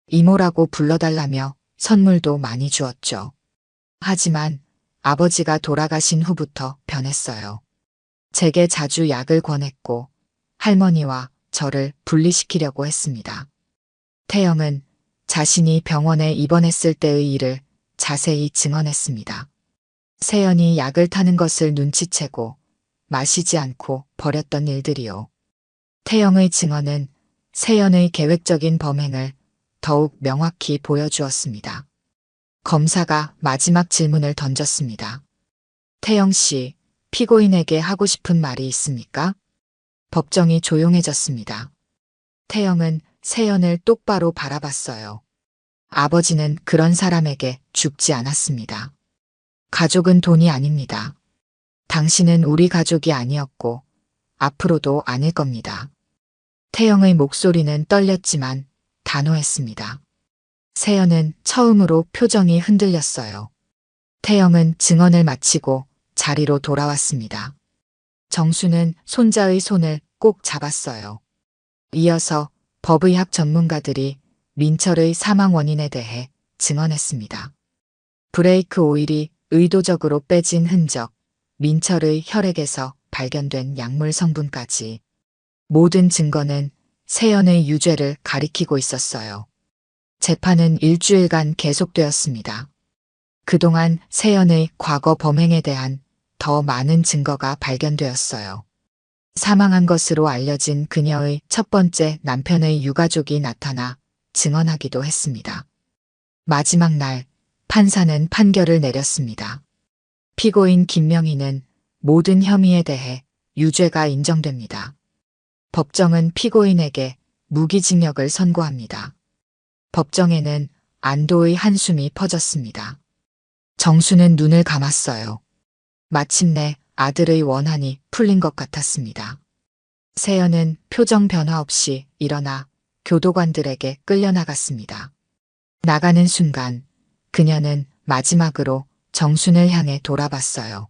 이모라고 불러달라며 선물도 많이 주었죠. 하지만 아버지가 돌아가신 후부터 변했어요. 제게 자주 약을 권했고 할머니와 저를 분리시키려고 했습니다. 태영은 자신이 병원에 입원했을 때의 일을 자세히 증언했습니다. 세연이 약을 타는 것을 눈치채고 마시지 않고 버렸던 일들이요. 태영의 증언은 세연의 계획적인 범행을 더욱 명확히 보여주었습니다. 검사가 마지막 질문을 던졌습니다. 태영 씨, 피고인에게 하고 싶은 말이 있습니까? 법정이 조용해졌습니다. 태영은 세연을 똑바로 바라봤어요. 아버지는 그런 사람에게 죽지 않았습니다. 가족은 돈이 아닙니다. 당신은 우리 가족이 아니었고 앞으로도 아닐 겁니다. 태영의 목소리는 떨렸지만 단호했습니다. 세연은 처음으로 표정이 흔들렸어요. 태영은 증언을 마치고 자리로 돌아왔습니다. 정수는 손자의 손을 꼭 잡았어요. 이어서 법의학 전문가들이 민철의 사망 원인에 대해 증언했습니다. 브레이크 오일이 의도적으로 빼진 흔적, 민철의 혈액에서 발견된 약물 성분까지 모든 증거는 세연의 유죄를 가리키고 있었어요. 재판은 일주일간 계속되었습니다. 그동안 세연의 과거 범행에 대한 더 많은 증거가 발견되었어요. 사망한 것으로 알려진 그녀의 첫 번째 남편의 유가족이 나타나 증언하기도 했습니다. 마지막 날 판사는 판결을 내렸습니다. 피고인 김명희는 모든 혐의에 대해 유죄가 인정됩니다. 법정은 피고인에게 무기징역을 선고합니다. 법정에는 안도의 한숨이 퍼졌습니다. 정수는 눈을 감았어요. 마침내 아들의 원한이 풀린 것 같았습니다. 세연은 표정 변화 없이 일어나 교도관들에게 끌려나갔습니다. 나가는 순간 그녀는 마지막으로 정순을 향해 돌아봤어요.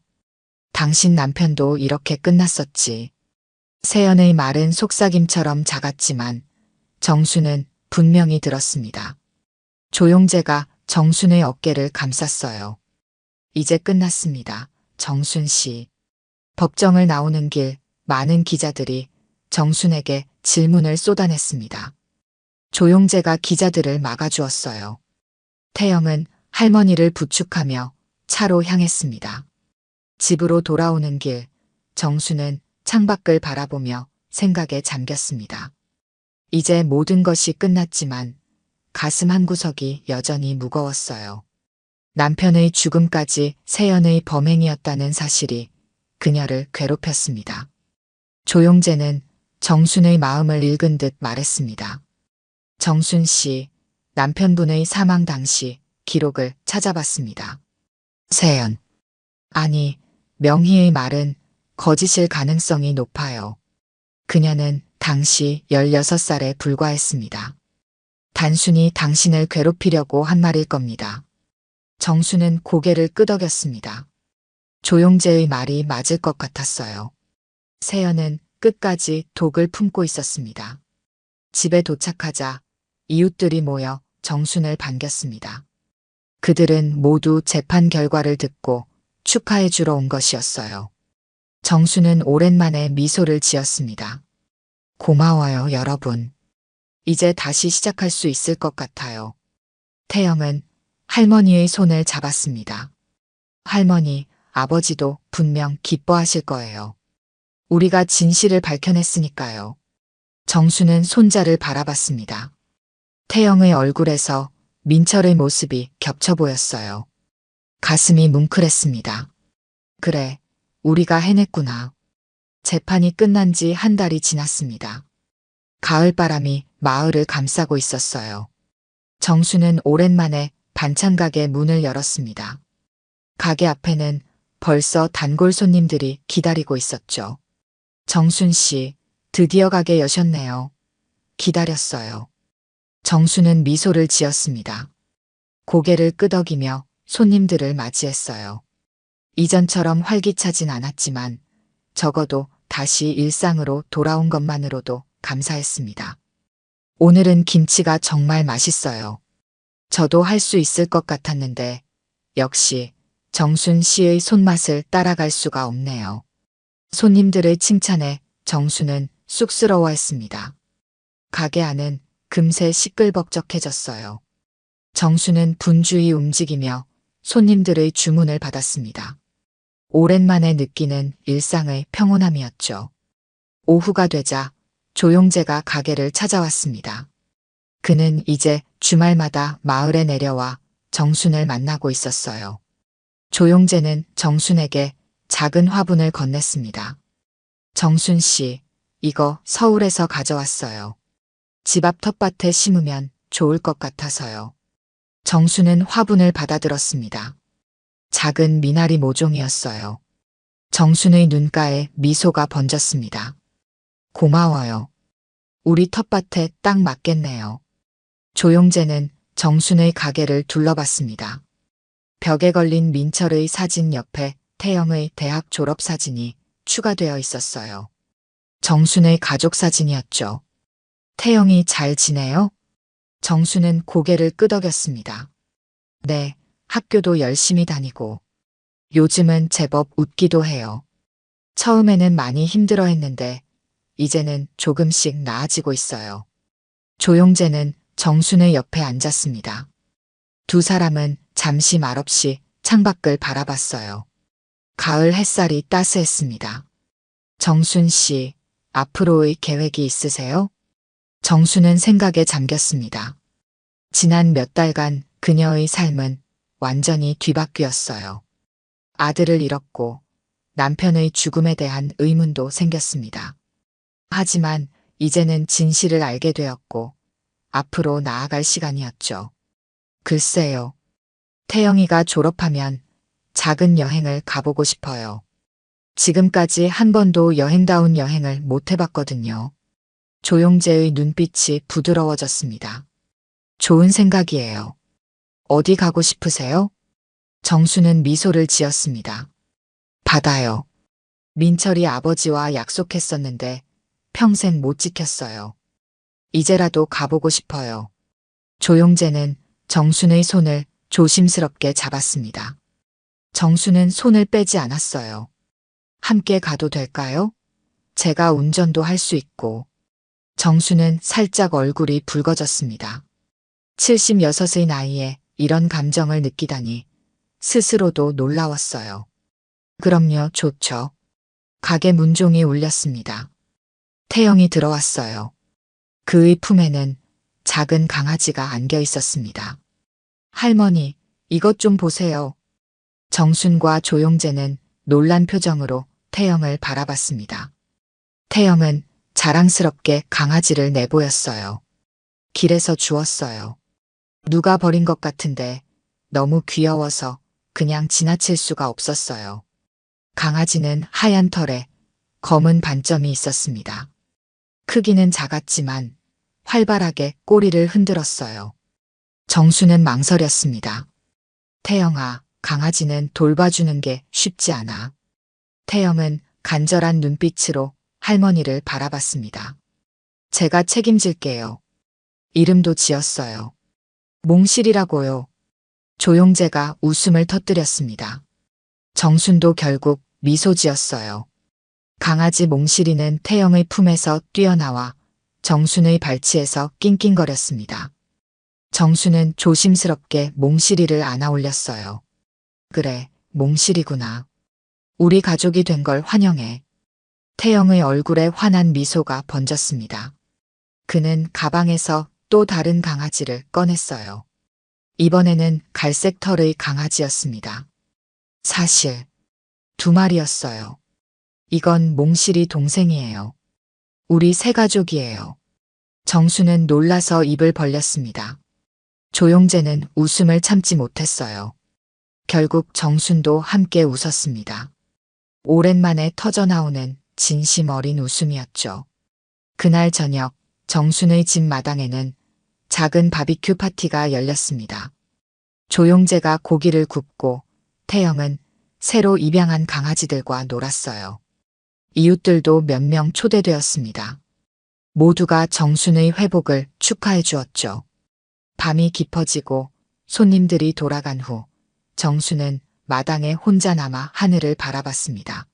당신 남편도 이렇게 끝났었지. 세연의 말은 속삭임처럼 작았지만 정순은 분명히 들었습니다. 조용재가 정순의 어깨를 감쌌어요. 이제 끝났습니다. 정순 씨. 법정을 나오는 길 많은 기자들이 정순에게 질문을 쏟아냈습니다. 조용재가 기자들을 막아주었어요. 태영은 할머니를 부축하며 차로 향했습니다. 집으로 돌아오는 길 정순은 창밖을 바라보며 생각에 잠겼습니다. 이제 모든 것이 끝났지만 가슴 한구석이 여전히 무거웠어요. 남편의 죽음까지 세연의 범행이었다는 사실이 그녀를 괴롭혔습니다. 조용재는 정순의 마음을 읽은 듯 말했습니다. 정순 씨, 남편분의 사망 당시 기록을 찾아봤습니다. 세연. 아니, 명희의 말은 거짓일 가능성이 높아요. 그녀는 당시 16살에 불과했습니다. 단순히 당신을 괴롭히려고 한 말일 겁니다. 정수는 고개를 끄덕였습니다. 조용재의 말이 맞을 것 같았어요. 세연은 끝까지 독을 품고 있었습니다. 집에 도착하자 이웃들이 모여 정순을 반겼습니다. 그들은 모두 재판 결과를 듣고 축하해 주러 온 것이었어요. 정수는 오랜만에 미소를 지었습니다. 고마워요, 여러분. 이제 다시 시작할 수 있을 것 같아요. 태영은 할머니의 손을 잡았습니다. 할머니, 아버지도 분명 기뻐하실 거예요. 우리가 진실을 밝혀냈으니까요. 정수는 손자를 바라봤습니다. 태영의 얼굴에서 민철의 모습이 겹쳐 보였어요. 가슴이 뭉클했습니다. 그래, 우리가 해냈구나. 재판이 끝난 지 한 달이 지났습니다. 가을바람이 마을을 감싸고 있었어요. 정수는 오랜만에 반찬가게 문을 열었습니다. 가게 앞에는 벌써 단골 손님들이 기다리고 있었죠. 정순 씨, 드디어 가게 여셨네요. 기다렸어요. 정수는 미소를 지었습니다. 고개를 끄덕이며 손님들을 맞이했어요. 이전처럼 활기차진 않았지만 적어도 다시 일상으로 돌아온 것만으로도 감사했습니다. 오늘은 김치가 정말 맛있어요. 저도 할 수 있을 것 같았는데 역시 정순 씨의 손맛을 따라갈 수가 없네요. 손님들의 칭찬에 정순은 쑥스러워했습니다. 가게 안은 금세 시끌벅적해졌어요. 정순은 분주히 움직이며 손님들의 주문을 받았습니다. 오랜만에 느끼는 일상의 평온함이었죠. 오후가 되자 조용재가 가게를 찾아왔습니다. 그는 이제 주말마다 마을에 내려와 정순을 만나고 있었어요. 조용재는 정순에게 작은 화분을 건넸습니다. 정순 씨, 이거 서울에서 가져왔어요. 집 앞 텃밭에 심으면 좋을 것 같아서요. 정순은 화분을 받아들었습니다. 작은 미나리 모종이었어요. 정순의 눈가에 미소가 번졌습니다. 고마워요. 우리 텃밭에 딱 맞겠네요. 조용재는 정순의 가게를 둘러봤습니다. 벽에 걸린 민철의 사진 옆에 태영의 대학 졸업 사진이 추가되어 있었어요. 정순의 가족 사진이었죠. 태영이 잘 지내요? 정순은 고개를 끄덕였습니다. 네, 학교도 열심히 다니고 요즘은 제법 웃기도 해요. 처음에는 많이 힘들어 했는데 이제는 조금씩 나아지고 있어요. 조용재는 정순의 옆에 앉았습니다. 두 사람은 잠시 말없이 창밖을 바라봤어요. 가을 햇살이 따스했습니다. 정순 씨, 앞으로의 계획이 있으세요? 정순은 생각에 잠겼습니다. 지난 몇 달간 그녀의 삶은 완전히 뒤바뀌었어요. 아들을 잃었고 남편의 죽음에 대한 의문도 생겼습니다. 하지만 이제는 진실을 알게 되었고 앞으로 나아갈 시간이었죠. 글쎄요. 태영이가 졸업하면 작은 여행을 가보고 싶어요. 지금까지 한 번도 여행다운 여행을 못 해봤거든요. 조용재의 눈빛이 부드러워졌습니다. 좋은 생각이에요. 어디 가고 싶으세요? 정수는 미소를 지었습니다. 바다요. 민철이 아버지와 약속했었는데 평생 못 지켰어요. 이제라도 가보고 싶어요. 조용재는 정순의 손을 조심스럽게 잡았습니다. 정수는 손을 빼지 않았어요. 함께 가도 될까요? 제가 운전도 할 수 있고. 정수는 살짝 얼굴이 붉어졌습니다. 76의 나이에 이런 감정을 느끼다니 스스로도 놀라웠어요. 그럼요, 좋죠. 가게 문종이 울렸습니다. 태영이 들어왔어요. 그의 품에는 작은 강아지가 안겨 있었습니다. 할머니, 이것 좀 보세요. 정순과 조용재는 놀란 표정으로 태영을 바라봤습니다. 태영은 자랑스럽게 강아지를 내보였어요. 길에서 주웠어요. 누가 버린 것 같은데 너무 귀여워서 그냥 지나칠 수가 없었어요. 강아지는 하얀 털에 검은 반점이 있었습니다. 크기는 작았지만 활발하게 꼬리를 흔들었어요. 정수는 망설였습니다. 태영아, 강아지는 돌봐주는 게 쉽지 않아. 태영은 간절한 눈빛으로 할머니를 바라봤습니다. 제가 책임질게요. 이름도 지었어요. 몽실이라고요. 조용재가 웃음을 터뜨렸습니다. 정순도 결국 미소 지었어요. 강아지 몽실이는 태영의 품에서 뛰어나와 정순의 발치에서 낑낑거렸습니다. 정순은 조심스럽게 몽실이를 안아 올렸어요. 그래, 몽실이구나. 우리 가족이 된 걸 환영해. 태영의 얼굴에 환한 미소가 번졌습니다. 그는 가방에서 또 다른 강아지를 꺼냈어요. 이번에는 갈색 털의 강아지였습니다. 사실 2마리였어요. 이건 몽실이 동생이에요. 우리 새 가족이에요. 정수는 놀라서 입을 벌렸습니다. 조용재는 웃음을 참지 못했어요. 결국 정순도 함께 웃었습니다. 오랜만에 터져나오는 진심 어린 웃음이었죠. 그날 저녁 정순의 집 마당에는 작은 바비큐 파티가 열렸습니다. 조용재가 고기를 굽고 태영은 새로 입양한 강아지들과 놀았어요. 이웃들도 몇 명 초대되었습니다. 모두가 정순의 회복을 축하해 주었죠. 밤이 깊어지고 손님들이 돌아간 후 정순은 마당에 혼자 남아 하늘을 바라봤습니다.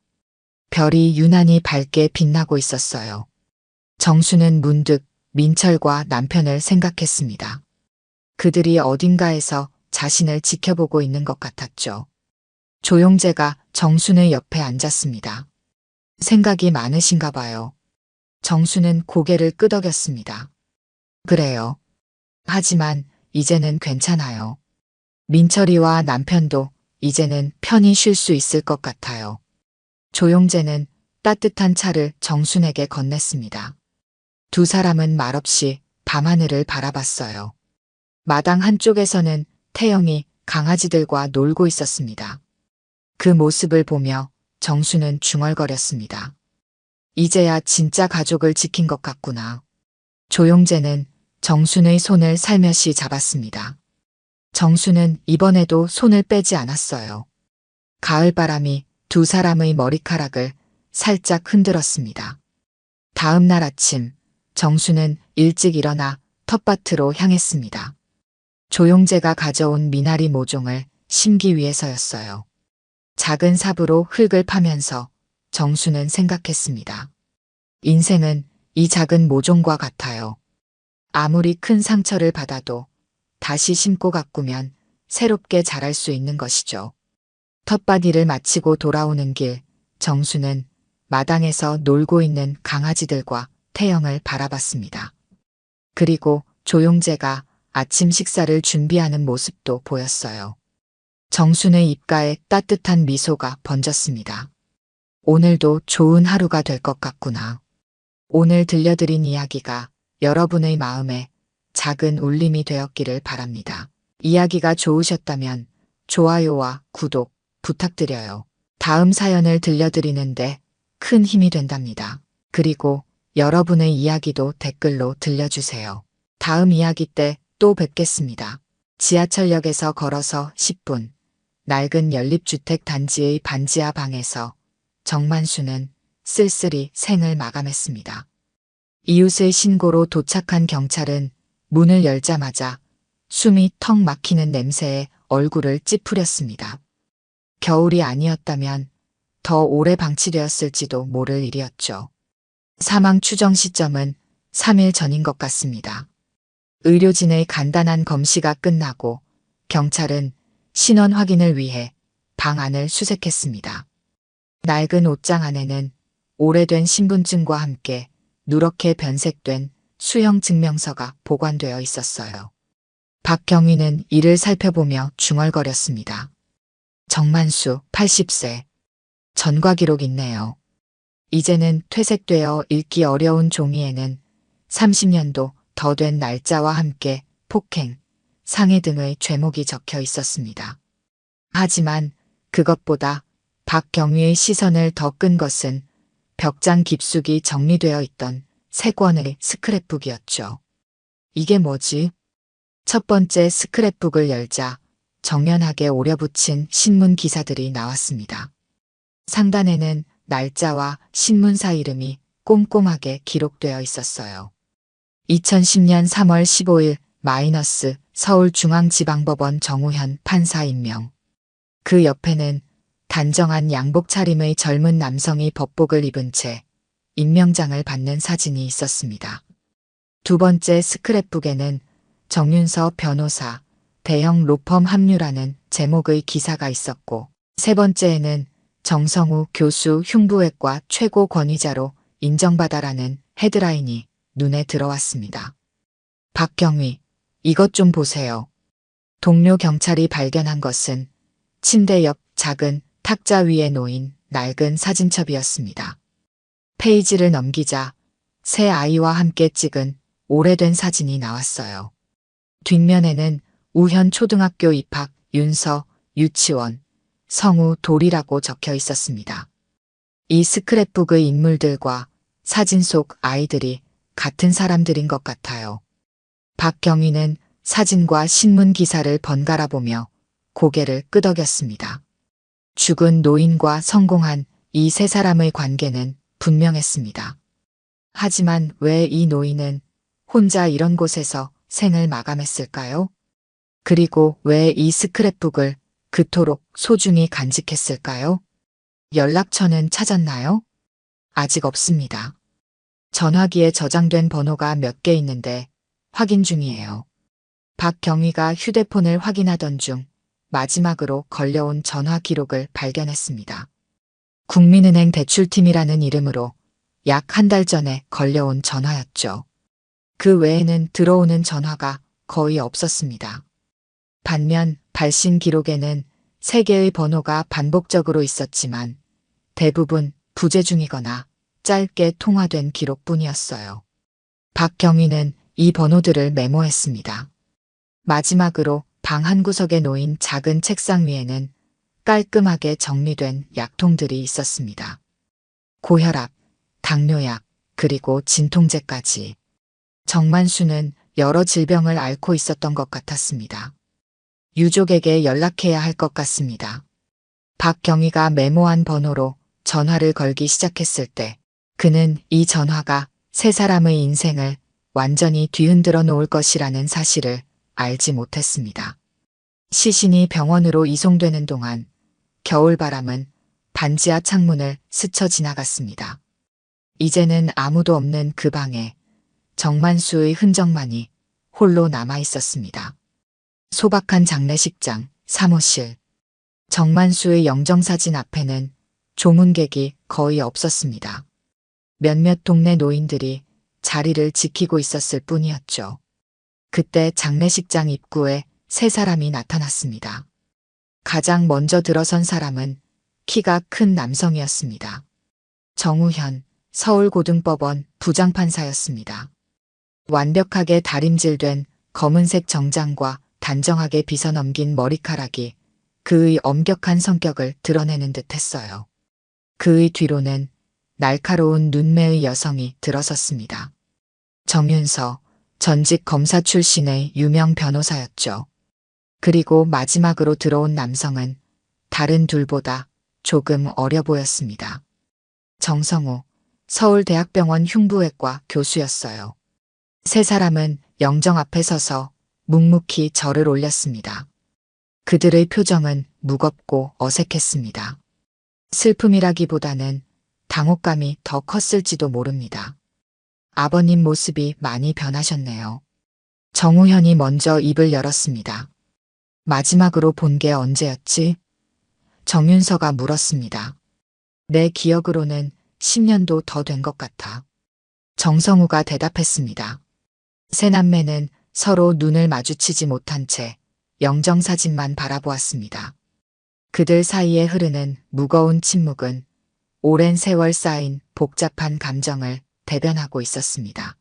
별이 유난히 밝게 빛나고 있었어요. 정수는 문득 민철과 남편을 생각했습니다. 그들이 어딘가에서 자신을 지켜보고 있는 것 같았죠. 조용재가 정순의 옆에 앉았습니다. 생각이 많으신가 봐요. 정수는 고개를 끄덕였습니다. 그래요. 하지만 이제는 괜찮아요. 민철이와 남편도 이제는 편히 쉴 수 있을 것 같아요. 조용재는 따뜻한 차를 정순에게 건넸습니다. 두 사람은 말없이 밤하늘을 바라봤어요. 마당 한쪽에서는 태영이 강아지들과 놀고 있었습니다. 그 모습을 보며 정수는 중얼거렸습니다. 이제야 진짜 가족을 지킨 것 같구나. 조용재는 정순의 손을 살며시 잡았습니다. 정수는 이번에도 손을 빼지 않았어요. 가을바람이 두 사람의 머리카락을 살짝 흔들었습니다. 다음 날 아침, 정수는 일찍 일어나 텃밭으로 향했습니다. 조용재가 가져온 미나리 모종을 심기 위해서였어요. 작은 삽으로 흙을 파면서 정수는 생각했습니다. 인생은 이 작은 모종과 같아요. 아무리 큰 상처를 받아도 다시 심고 가꾸면 새롭게 자랄 수 있는 것이죠. 텃밭 일을 마치고 돌아오는 길, 정수는 마당에서 놀고 있는 강아지들과 태영을 바라봤습니다. 그리고 조용재가 아침 식사를 준비하는 모습도 보였어요. 정순의 입가에 따뜻한 미소가 번졌습니다. 오늘도 좋은 하루가 될 것 같구나. 오늘 들려드린 이야기가 여러분의 마음에 작은 울림이 되었기를 바랍니다. 이야기가 좋으셨다면 좋아요와 구독 부탁드려요. 다음 사연을 들려드리는데 큰 힘이 된답니다. 그리고 여러분의 이야기도 댓글로 들려주세요. 다음 이야기 때 또 뵙겠습니다. 지하철역에서 걸어서 10분, 낡은 연립주택 단지의 반지하 방에서 정만수는 쓸쓸히 생을 마감했습니다. 이웃의 신고로 도착한 경찰은 문을 열자마자 숨이 턱 막히는 냄새에 얼굴을 찌푸렸습니다. 겨울이 아니었다면 더 오래 방치되었을지도 모를 일이었죠. 사망 추정 시점은 3일 전인 것 같습니다. 의료진의 간단한 검시가 끝나고 경찰은 신원 확인을 위해 방 안을 수색했습니다. 낡은 옷장 안에는 오래된 신분증과 함께 누렇게 변색된 수형 증명서가 보관되어 있었어요. 박경위는 이를 살펴보며 중얼거렸습니다. 정만수 80세. 전과 기록 있네요. 이제는 퇴색되어 읽기 어려운 종이에는 30년도 더 된 날짜와 함께 폭행, 상해 등의 죄목이 적혀 있었습니다. 하지만 그것보다 박경위의 시선을 더 끈 것은 벽장 깊숙이 정리되어 있던 3권의 스크랩북이었죠. 이게 뭐지? 첫 번째 스크랩북을 열자 정연하게 오려붙인 신문 기사들이 나왔습니다. 상단에는 날짜와 신문사 이름이 꼼꼼하게 기록되어 있었어요. 2010년 3월 15일 마이너스 서울중앙지방법원 정우현 판사 임명. 그 옆에는 단정한 양복 차림의 젊은 남성이 법복을 입은 채 임명장을 받는 사진이 있었습니다. 두 번째 스크랩북에는 정윤서 변호사, 대형 로펌 합류라는 제목의 기사가 있었고, 세 번째에는 정성우 교수 흉부외과 최고 권위자로 인정받아라는 헤드라인이 눈에 들어왔습니다. 박경위, 이것 좀 보세요. 동료 경찰이 발견한 것은 침대 옆 작은 탁자 위에 놓인 낡은 사진첩이었습니다. 페이지를 넘기자 새 아이와 함께 찍은 오래된 사진이 나왔어요. 뒷면에는 우현 초등학교 입학, 윤서, 유치원, 성우 돌이라고 적혀 있었습니다. 이 스크랩북의 인물들과 사진 속 아이들이 같은 사람들인 것 같아요. 박경위는 사진과 신문 기사를 번갈아 보며 고개를 끄덕였습니다. 죽은 노인과 성공한 이 세 사람의 관계는 분명했습니다. 하지만 왜 이 노인은 혼자 이런 곳에서 생을 마감했을까요? 그리고 왜 이 스크랩북을 그토록 소중히 간직했을까요? 연락처는 찾았나요? 아직 없습니다. 전화기에 저장된 번호가 몇 개 있는데 확인 중이에요. 박경희가 휴대폰을 확인하던 중 마지막으로 걸려온 전화 기록을 발견했습니다. 국민은행 대출팀이라는 이름으로 약 한 달 전에 걸려온 전화였죠. 그 외에는 들어오는 전화가 거의 없었습니다. 반면 발신 기록에는 3개의 번호가 반복적으로 있었지만 대부분 부재 중이거나 짧게 통화된 기록뿐이었어요. 박경희는 이 번호들을 메모했습니다. 마지막으로 방 한 구석에 놓인 작은 책상 위에는 깔끔하게 정리된 약통들이 있었습니다. 고혈압, 당뇨약, 그리고 진통제까지. 정만수는 여러 질병을 앓고 있었던 것 같았습니다. 유족에게 연락해야 할 것 같습니다. 박경희가 메모한 번호로 전화를 걸기 시작했을 때 그는 이 전화가 세 사람의 인생을 완전히 뒤흔들어 놓을 것이라는 사실을 알지 못했습니다. 시신이 병원으로 이송되는 동안 겨울바람은 반지하 창문을 스쳐 지나갔습니다. 이제는 아무도 없는 그 방에 정만수의 흔적만이 홀로 남아 있었습니다. 소박한 장례식장, 사무실. 정만수의 영정사진 앞에는 조문객이 거의 없었습니다. 몇몇 동네 노인들이 자리를 지키고 있었을 뿐이었죠. 그때 장례식장 입구에 세 사람이 나타났습니다. 가장 먼저 들어선 사람은 키가 큰 남성이었습니다. 정우현 서울고등법원 부장판사였습니다. 완벽하게 다림질된 검은색 정장과 단정하게 빗어넘긴 머리카락이 그의 엄격한 성격을 드러내는 듯했어요. 그의 뒤로는 날카로운 눈매의 여성이 들어섰습니다. 정윤서, 전직 검사 출신의 유명 변호사였죠. 그리고 마지막으로 들어온 남성은 다른 둘보다 조금 어려 보였습니다. 정성우, 서울대학병원 흉부외과 교수였어요. 세 사람은 영정 앞에 서서 묵묵히 절을 올렸습니다. 그들의 표정은 무겁고 어색했습니다. 슬픔이라기보다는 당혹감이 더 컸을지도 모릅니다. 아버님 모습이 많이 변하셨네요. 정우현이 먼저 입을 열었습니다. 마지막으로 본 게 언제였지? 정윤서가 물었습니다. 내 기억으로는 10년도 더 된 것 같아. 정성우가 대답했습니다. 세 남매는 서로 눈을 마주치지 못한 채 영정사진만 바라보았습니다. 그들 사이에 흐르는 무거운 침묵은 오랜 세월 쌓인 복잡한 감정을 대변하고 있었습니다.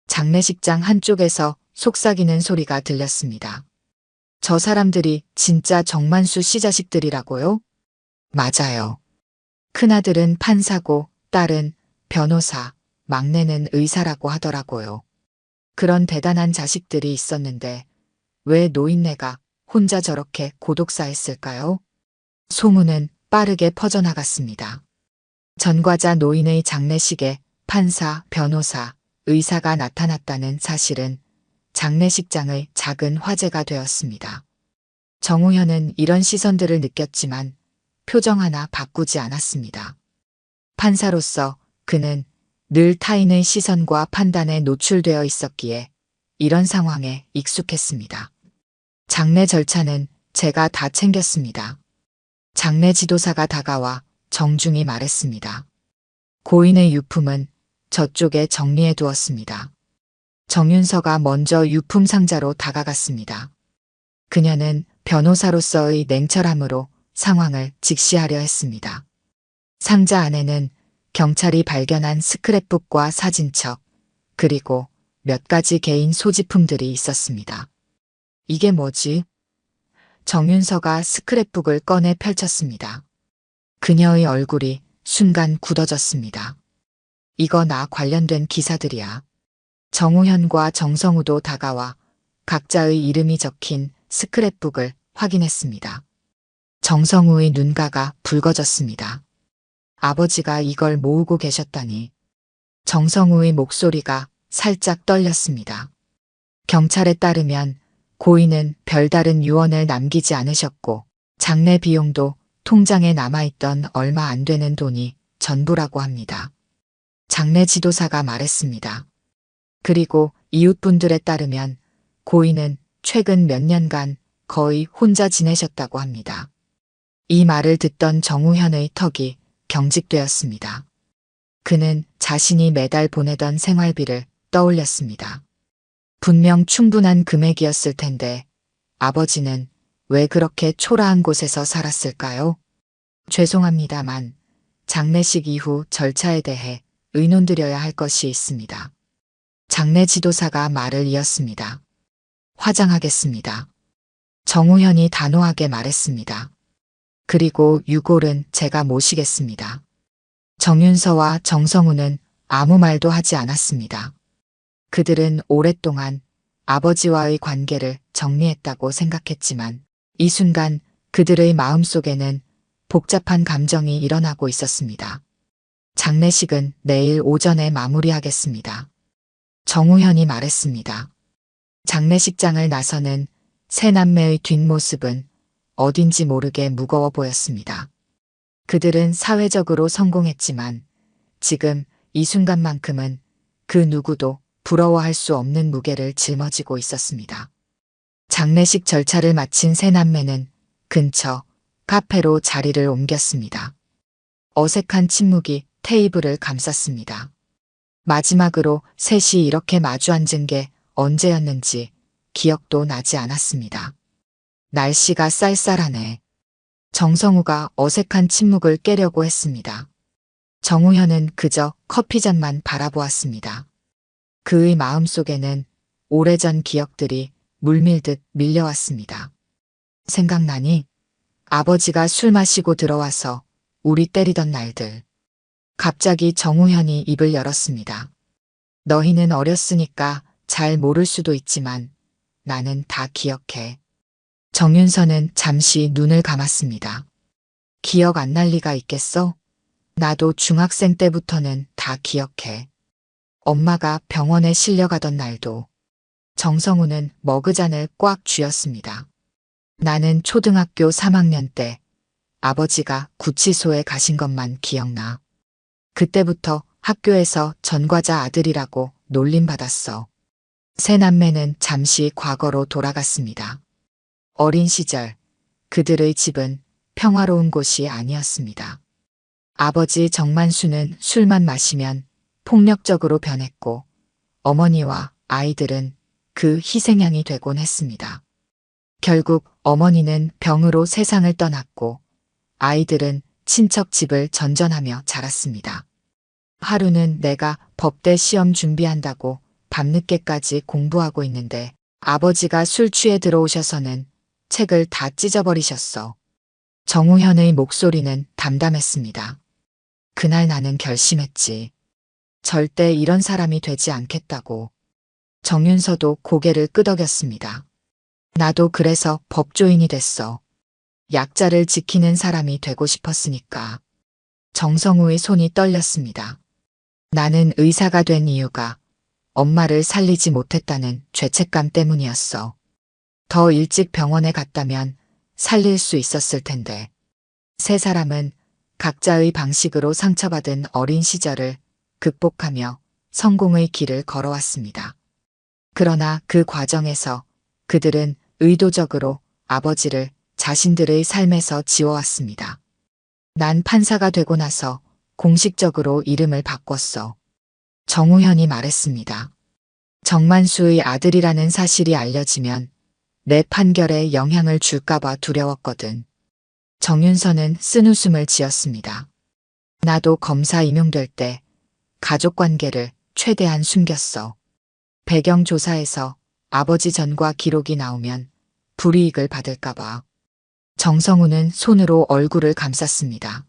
장례식장 한쪽에서 속삭이는 소리가 들렸습니다. 저 사람들이 진짜 정만수 씨 자식들이라고요? 맞아요. 큰아들은 판사고 딸은 변호사, 막내는 의사라고 하더라고요. 그런 대단한 자식들이 있었는데 왜 노인네가 혼자 저렇게 고독사했을까요? 소문은 빠르게 퍼져나갔습니다. 전과자 노인의 장례식에 판사, 변호사, 의사가 나타났다는 사실은 장례식장의 작은 화제가 되었습니다. 정우현은 이런 시선들을 느꼈지만 표정 하나 바꾸지 않았습니다. 판사로서 그는 늘 타인의 시선과 판단에 노출되어 있었기에 이런 상황에 익숙했습니다. 장례 절차는 제가 다 챙겼습니다. 장례 지도사가 다가와 정중히 말했습니다. 고인의 유품은 저쪽에 정리해 두었습니다. 정윤서가 먼저 유품 상자로 다가갔습니다. 그녀는 변호사로서의 냉철함으로 상황을 직시하려 했습니다. 상자 안에는 경찰이 발견한 스크랩북과 사진첩, 그리고 몇 가지 개인 소지품들이 있었습니다. 이게 뭐지? 정윤서가 스크랩북을 꺼내 펼쳤습니다. 그녀의 얼굴이 순간 굳어졌습니다. 이거 나 관련된 기사들이야. 정우현과 정성우도 다가와 각자의 이름이 적힌 스크랩북을 확인했습니다. 정성우의 눈가가 붉어졌습니다. 아버지가 이걸 모으고 계셨다니. 정성우의 목소리가 살짝 떨렸습니다. 경찰에 따르면 고인은 별다른 유언을 남기지 않으셨고 장례 비용도 통장에 남아있던 얼마 안 되는 돈이 전부라고 합니다. 장례 지도사가 말했습니다. 그리고 이웃분들에 따르면 고인은 최근 몇 년간 거의 혼자 지내셨다고 합니다. 이 말을 듣던 정우현의 턱이 경직되었습니다. 그는 자신이 매달 보내던 생활비를 떠올렸습니다. 분명 충분한 금액이었을 텐데 아버지는 왜 그렇게 초라한 곳에서 살았을까요? 죄송합니다만 장례식 이후 절차에 대해 의논드려야 할 것이 있습니다. 장례 지도사가 말을 이었습니다. 화장하겠습니다. 정우현이 단호하게 말했습니다. 그리고 유골은 제가 모시겠습니다. 정윤서와 정성우는 아무 말도 하지 않았습니다. 그들은 오랫동안 아버지와의 관계를 정리했다고 생각했지만 이 순간 그들의 마음속에는 복잡한 감정이 일어나고 있었습니다. 장례식은 내일 오전에 마무리하겠습니다. 정우현이 말했습니다. 장례식장을 나서는 세 남매의 뒷모습은 어딘지 모르게 무거워 보였습니다. 그들은 사회적으로 성공했지만 지금 이 순간만큼은 그 누구도 부러워할 수 없는 무게를 짊어지고 있었습니다. 장례식 절차를 마친 세 남매는 근처 카페로 자리를 옮겼습니다. 어색한 침묵이 테이블을 감쌌습니다. 마지막으로 셋이 이렇게 마주 앉은 게 언제였는지 기억도 나지 않았습니다. 날씨가 쌀쌀하네. 정성우가 어색한 침묵을 깨려고 했습니다. 정우현은 그저 커피잔만 바라보았습니다. 그의 마음속에는 오래전 기억들이 물밀듯 밀려왔습니다. 생각나니? 아버지가 술 마시고 들어와서 우리 때리던 날들. 갑자기 정우현이 입을 열었습니다. 너희는 어렸으니까 잘 모를 수도 있지만 나는 다 기억해. 정윤서는 잠시 눈을 감았습니다. 기억 안 날 리가 있겠어? 나도 중학생 때부터는 다 기억해. 엄마가 병원에 실려가던 날도. 정성우는 머그잔을 꽉 쥐었습니다. 나는 초등학교 3학년 때 아버지가 구치소에 가신 것만 기억나. 그때부터 학교에서 전과자 아들이라고 놀림받았어. 세 남매는 잠시 과거로 돌아갔습니다. 어린 시절 그들의 집은 평화로운 곳이 아니었습니다. 아버지 정만수는 술만 마시면 폭력적으로 변했고 어머니와 아이들은 그 희생양이 되곤 했습니다. 결국 어머니는 병으로 세상을 떠났고 아이들은 친척 집을 전전하며 자랐습니다. 하루는 내가 법대 시험 준비한다고 밤늦게까지 공부하고 있는데 아버지가 술 취해 들어오셔서는 책을 다 찢어버리셨어. 정우현의 목소리는 담담했습니다. 그날 나는 결심했지. 절대 이런 사람이 되지 않겠다고. 정윤서도 고개를 끄덕였습니다. 나도 그래서 법조인이 됐어. 약자를 지키는 사람이 되고 싶었으니까. 정성우의 손이 떨렸습니다. 나는 의사가 된 이유가 엄마를 살리지 못했다는 죄책감 때문이었어. 더 일찍 병원에 갔다면 살릴 수 있었을 텐데. 세 사람은 각자의 방식으로 상처받은 어린 시절을 극복하며 성공의 길을 걸어왔습니다. 그러나 그 과정에서 그들은 의도적으로 아버지를 자신들의 삶에서 지워왔습니다. 난 판사가 되고 나서 공식적으로 이름을 바꿨어. 정우현이 말했습니다. 정만수의 아들이라는 사실이 알려지면 내 판결에 영향을 줄까봐 두려웠거든. 정윤서는 쓴웃음을 지었습니다. 나도 검사 임용될 때 가족관계를 최대한 숨겼어. 배경조사에서 아버지 전과 기록이 나오면 불이익을 받을까봐. 정성우는 손으로 얼굴을 감쌌습니다.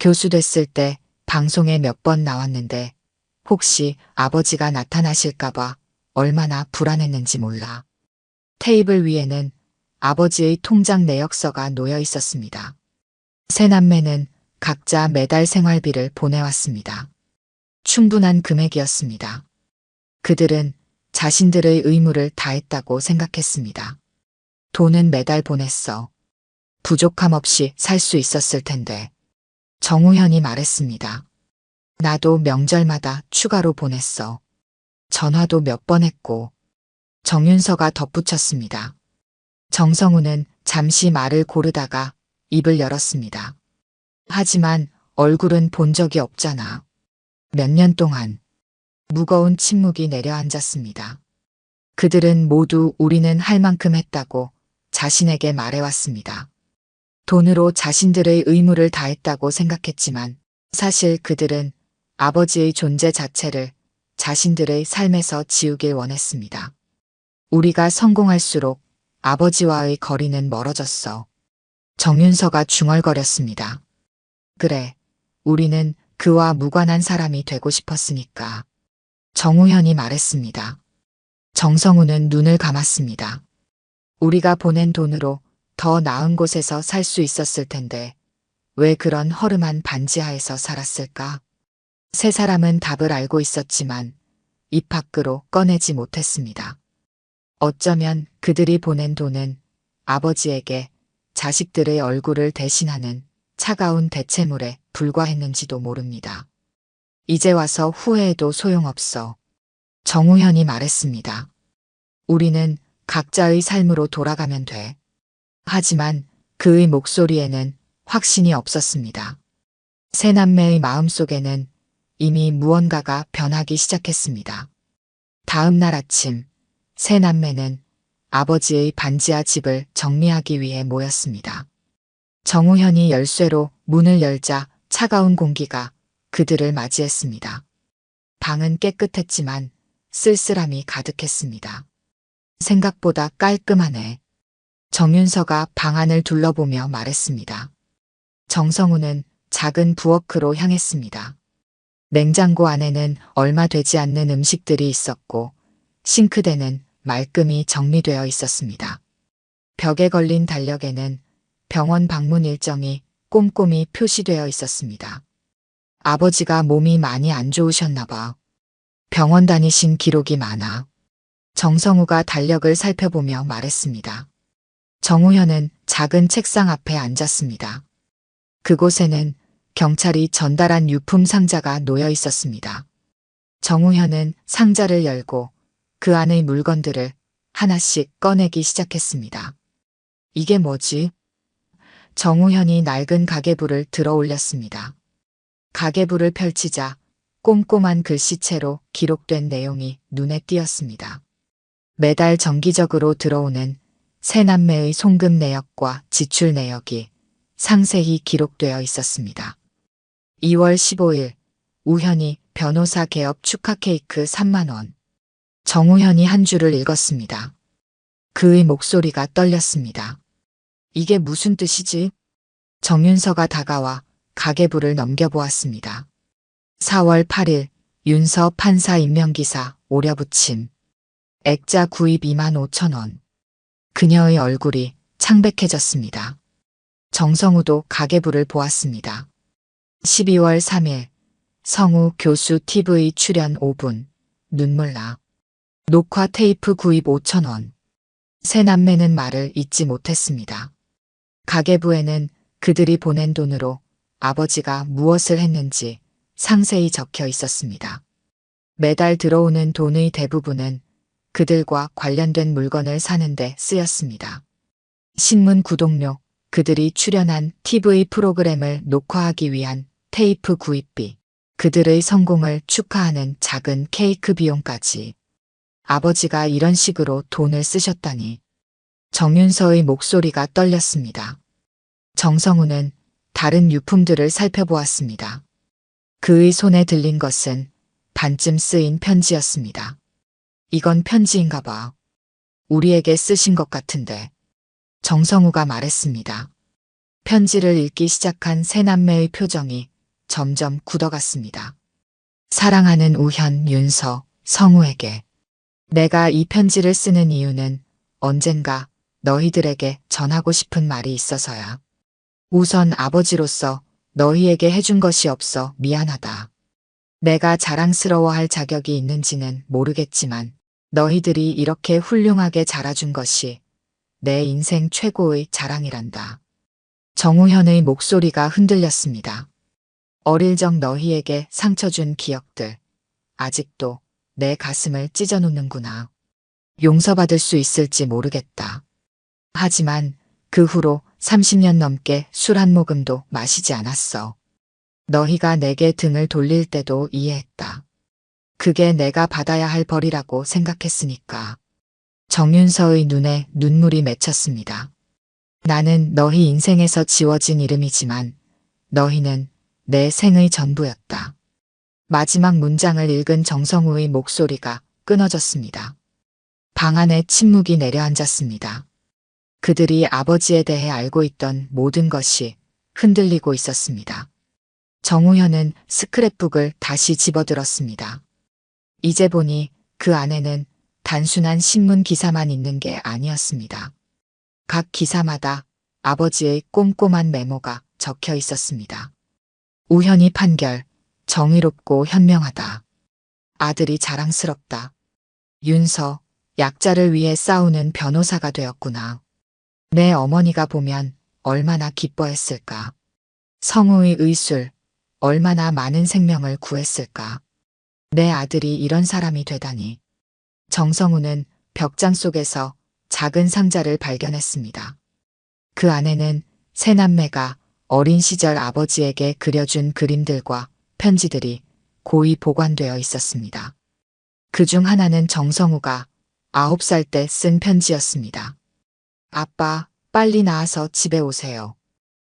교수 됐을 때 방송에 몇 번 나왔는데 혹시 아버지가 나타나실까봐 얼마나 불안했는지 몰라. 테이블 위에는 아버지의 통장 내역서가 놓여 있었습니다. 세 남매는 각자 매달 생활비를 보내왔습니다. 충분한 금액이었습니다. 그들은 자신들의 의무를 다했다고 생각했습니다. 돈은 매달 보냈어. 부족함 없이 살 수 있었을 텐데. 정우현이 말했습니다. 나도 명절마다 추가로 보냈어. 전화도 몇 번 했고. 정윤서가 덧붙였습니다. 정성우는 잠시 말을 고르다가 입을 열었습니다. 하지만 얼굴은 본 적이 없잖아. 몇 년 동안. 무거운 침묵이 내려앉았습니다. 그들은 모두 우리는 할 만큼 했다고 자신에게 말해왔습니다. 돈으로 자신들의 의무를 다했다고 생각했지만 사실 그들은 아버지의 존재 자체를 자신들의 삶에서 지우길 원했습니다. 우리가 성공할수록 아버지와의 거리는 멀어졌어. 정윤서가 중얼거렸습니다. 그래, 우리는 그와 무관한 사람이 되고 싶었으니까. 정우현이 말했습니다. 정성우는 눈을 감았습니다. 우리가 보낸 돈으로 더 나은 곳에서 살 수 있었을 텐데 왜 그런 허름한 반지하에서 살았을까? 세 사람은 답을 알고 있었지만 입 밖으로 꺼내지 못했습니다. 어쩌면 그들이 보낸 돈은 아버지에게 자식들의 얼굴을 대신하는 차가운 대체물에 불과했는지도 모릅니다. 이제 와서 후회해도 소용없어. 정우현이 말했습니다. 우리는 각자의 삶으로 돌아가면 돼. 하지만 그의 목소리에는 확신이 없었습니다. 세 남매의 마음속에는 이미 무언가가 변하기 시작했습니다. 다음 날 아침, 세 남매는 아버지의 반지하 집을 정리하기 위해 모였습니다. 정우현이 열쇠로 문을 열자 차가운 공기가 그들을 맞이했습니다. 방은 깨끗했지만 쓸쓸함이 가득했습니다. 생각보다 깔끔하네. 정윤서가 방 안을 둘러보며 말했습니다. 정성우는 작은 부엌으로 향했습니다. 냉장고 안에는 얼마 되지 않는 음식들이 있었고 싱크대는 말끔히 정리되어 있었습니다. 벽에 걸린 달력에는 병원 방문 일정이 꼼꼼히 표시되어 있었습니다. 아버지가 몸이 많이 안 좋으셨나 봐. 병원 다니신 기록이 많아. 정성우가 달력을 살펴보며 말했습니다. 정우현은 작은 책상 앞에 앉았습니다. 그곳에는 경찰이 전달한 유품 상자가 놓여 있었습니다. 정우현은 상자를 열고 그 안의 물건들을 하나씩 꺼내기 시작했습니다. 이게 뭐지? 정우현이 낡은 가계부를 들어 올렸습니다. 가계부를 펼치자 꼼꼼한 글씨체로 기록된 내용이 눈에 띄었습니다. 매달 정기적으로 들어오는 세 남매의 송금 내역과 지출 내역이 상세히 기록되어 있었습니다. 2월 15일 우현이 변호사 개업 축하 케이크 3만 원. 정우현이 한 줄을 읽었습니다. 그의 목소리가 떨렸습니다. 이게 무슨 뜻이지? 정윤서가 다가와 가계부를 넘겨보았습니다. 4월 8일 윤서 판사 임명기사 오려붙임. 액자 구입 2만 5천 원. 그녀의 얼굴이 창백해졌습니다. 정성우도 가계부를 보았습니다. 12월 3일 성우 교수 TV 출연 5분. 눈물 나. 녹화 테이프 구입 5천 원. 세 남매는 말을 잇지 못했습니다. 가계부에는 그들이 보낸 돈으로 아버지가 무엇을 했는지 상세히 적혀 있었습니다. 매달 들어오는 돈의 대부분은 그들과 관련된 물건을 사는데 쓰였습니다. 신문 구독료, 그들이 출연한 TV 프로그램을 녹화하기 위한 테이프 구입비, 그들의 성공을 축하하는 작은 케이크 비용까지. 아버지가 이런 식으로 돈을 쓰셨다니. 정윤서의 목소리가 떨렸습니다. 정성우는 다른 유품들을 살펴보았습니다. 그의 손에 들린 것은 반쯤 쓰인 편지였습니다. 이건 편지인가 봐. 우리에게 쓰신 것 같은데. 정성우가 말했습니다. 편지를 읽기 시작한 세 남매의 표정이 점점 굳어갔습니다. 사랑하는 우현, 윤서, 성우에게. 내가 이 편지를 쓰는 이유는 언젠가 너희들에게 전하고 싶은 말이 있어서야. 우선 아버지로서 너희에게 해준 것이 없어 미안하다. 내가 자랑스러워할 자격이 있는지는 모르겠지만 너희들이 이렇게 훌륭하게 자라준 것이 내 인생 최고의 자랑이란다. 정우현의 목소리가 흔들렸습니다. 어릴 적 너희에게 상처 준 기억들, 아직도 내 가슴을 찢어놓는구나. 용서받을 수 있을지 모르겠다. 하지만 그 후로 30년 넘게 술 한 모금도 마시지 않았어. 너희가 내게 등을 돌릴 때도 이해했다. 그게 내가 받아야 할 벌이라고 생각했으니까. 정윤서의 눈에 눈물이 맺혔습니다. 나는 너희 인생에서 지워진 이름이지만 너희는 내 생의 전부였다. 마지막 문장을 읽은 정성우의 목소리가 끊어졌습니다. 방 안에 침묵이 내려앉았습니다. 그들이 아버지에 대해 알고 있던 모든 것이 흔들리고 있었습니다. 정우현은 스크랩북을 다시 집어들었습니다. 이제 보니 그 안에는 단순한 신문 기사만 있는 게 아니었습니다. 각 기사마다 아버지의 꼼꼼한 메모가 적혀 있었습니다. 우현이 판결, 정의롭고 현명하다. 아들이 자랑스럽다. 윤서, 약자를 위해 싸우는 변호사가 되었구나. 내 어머니가 보면 얼마나 기뻐했을까. 성우의 의술, 얼마나 많은 생명을 구했을까. 내 아들이 이런 사람이 되다니. 정성우는 벽장 속에서 작은 상자를 발견했습니다. 그 안에는 세 남매가 어린 시절 아버지에게 그려준 그림들과 편지들이 고이 보관되어 있었습니다. 그중 하나는 정성우가 9살 때 쓴 편지였습니다. 아빠, 빨리 나와서 집에 오세요.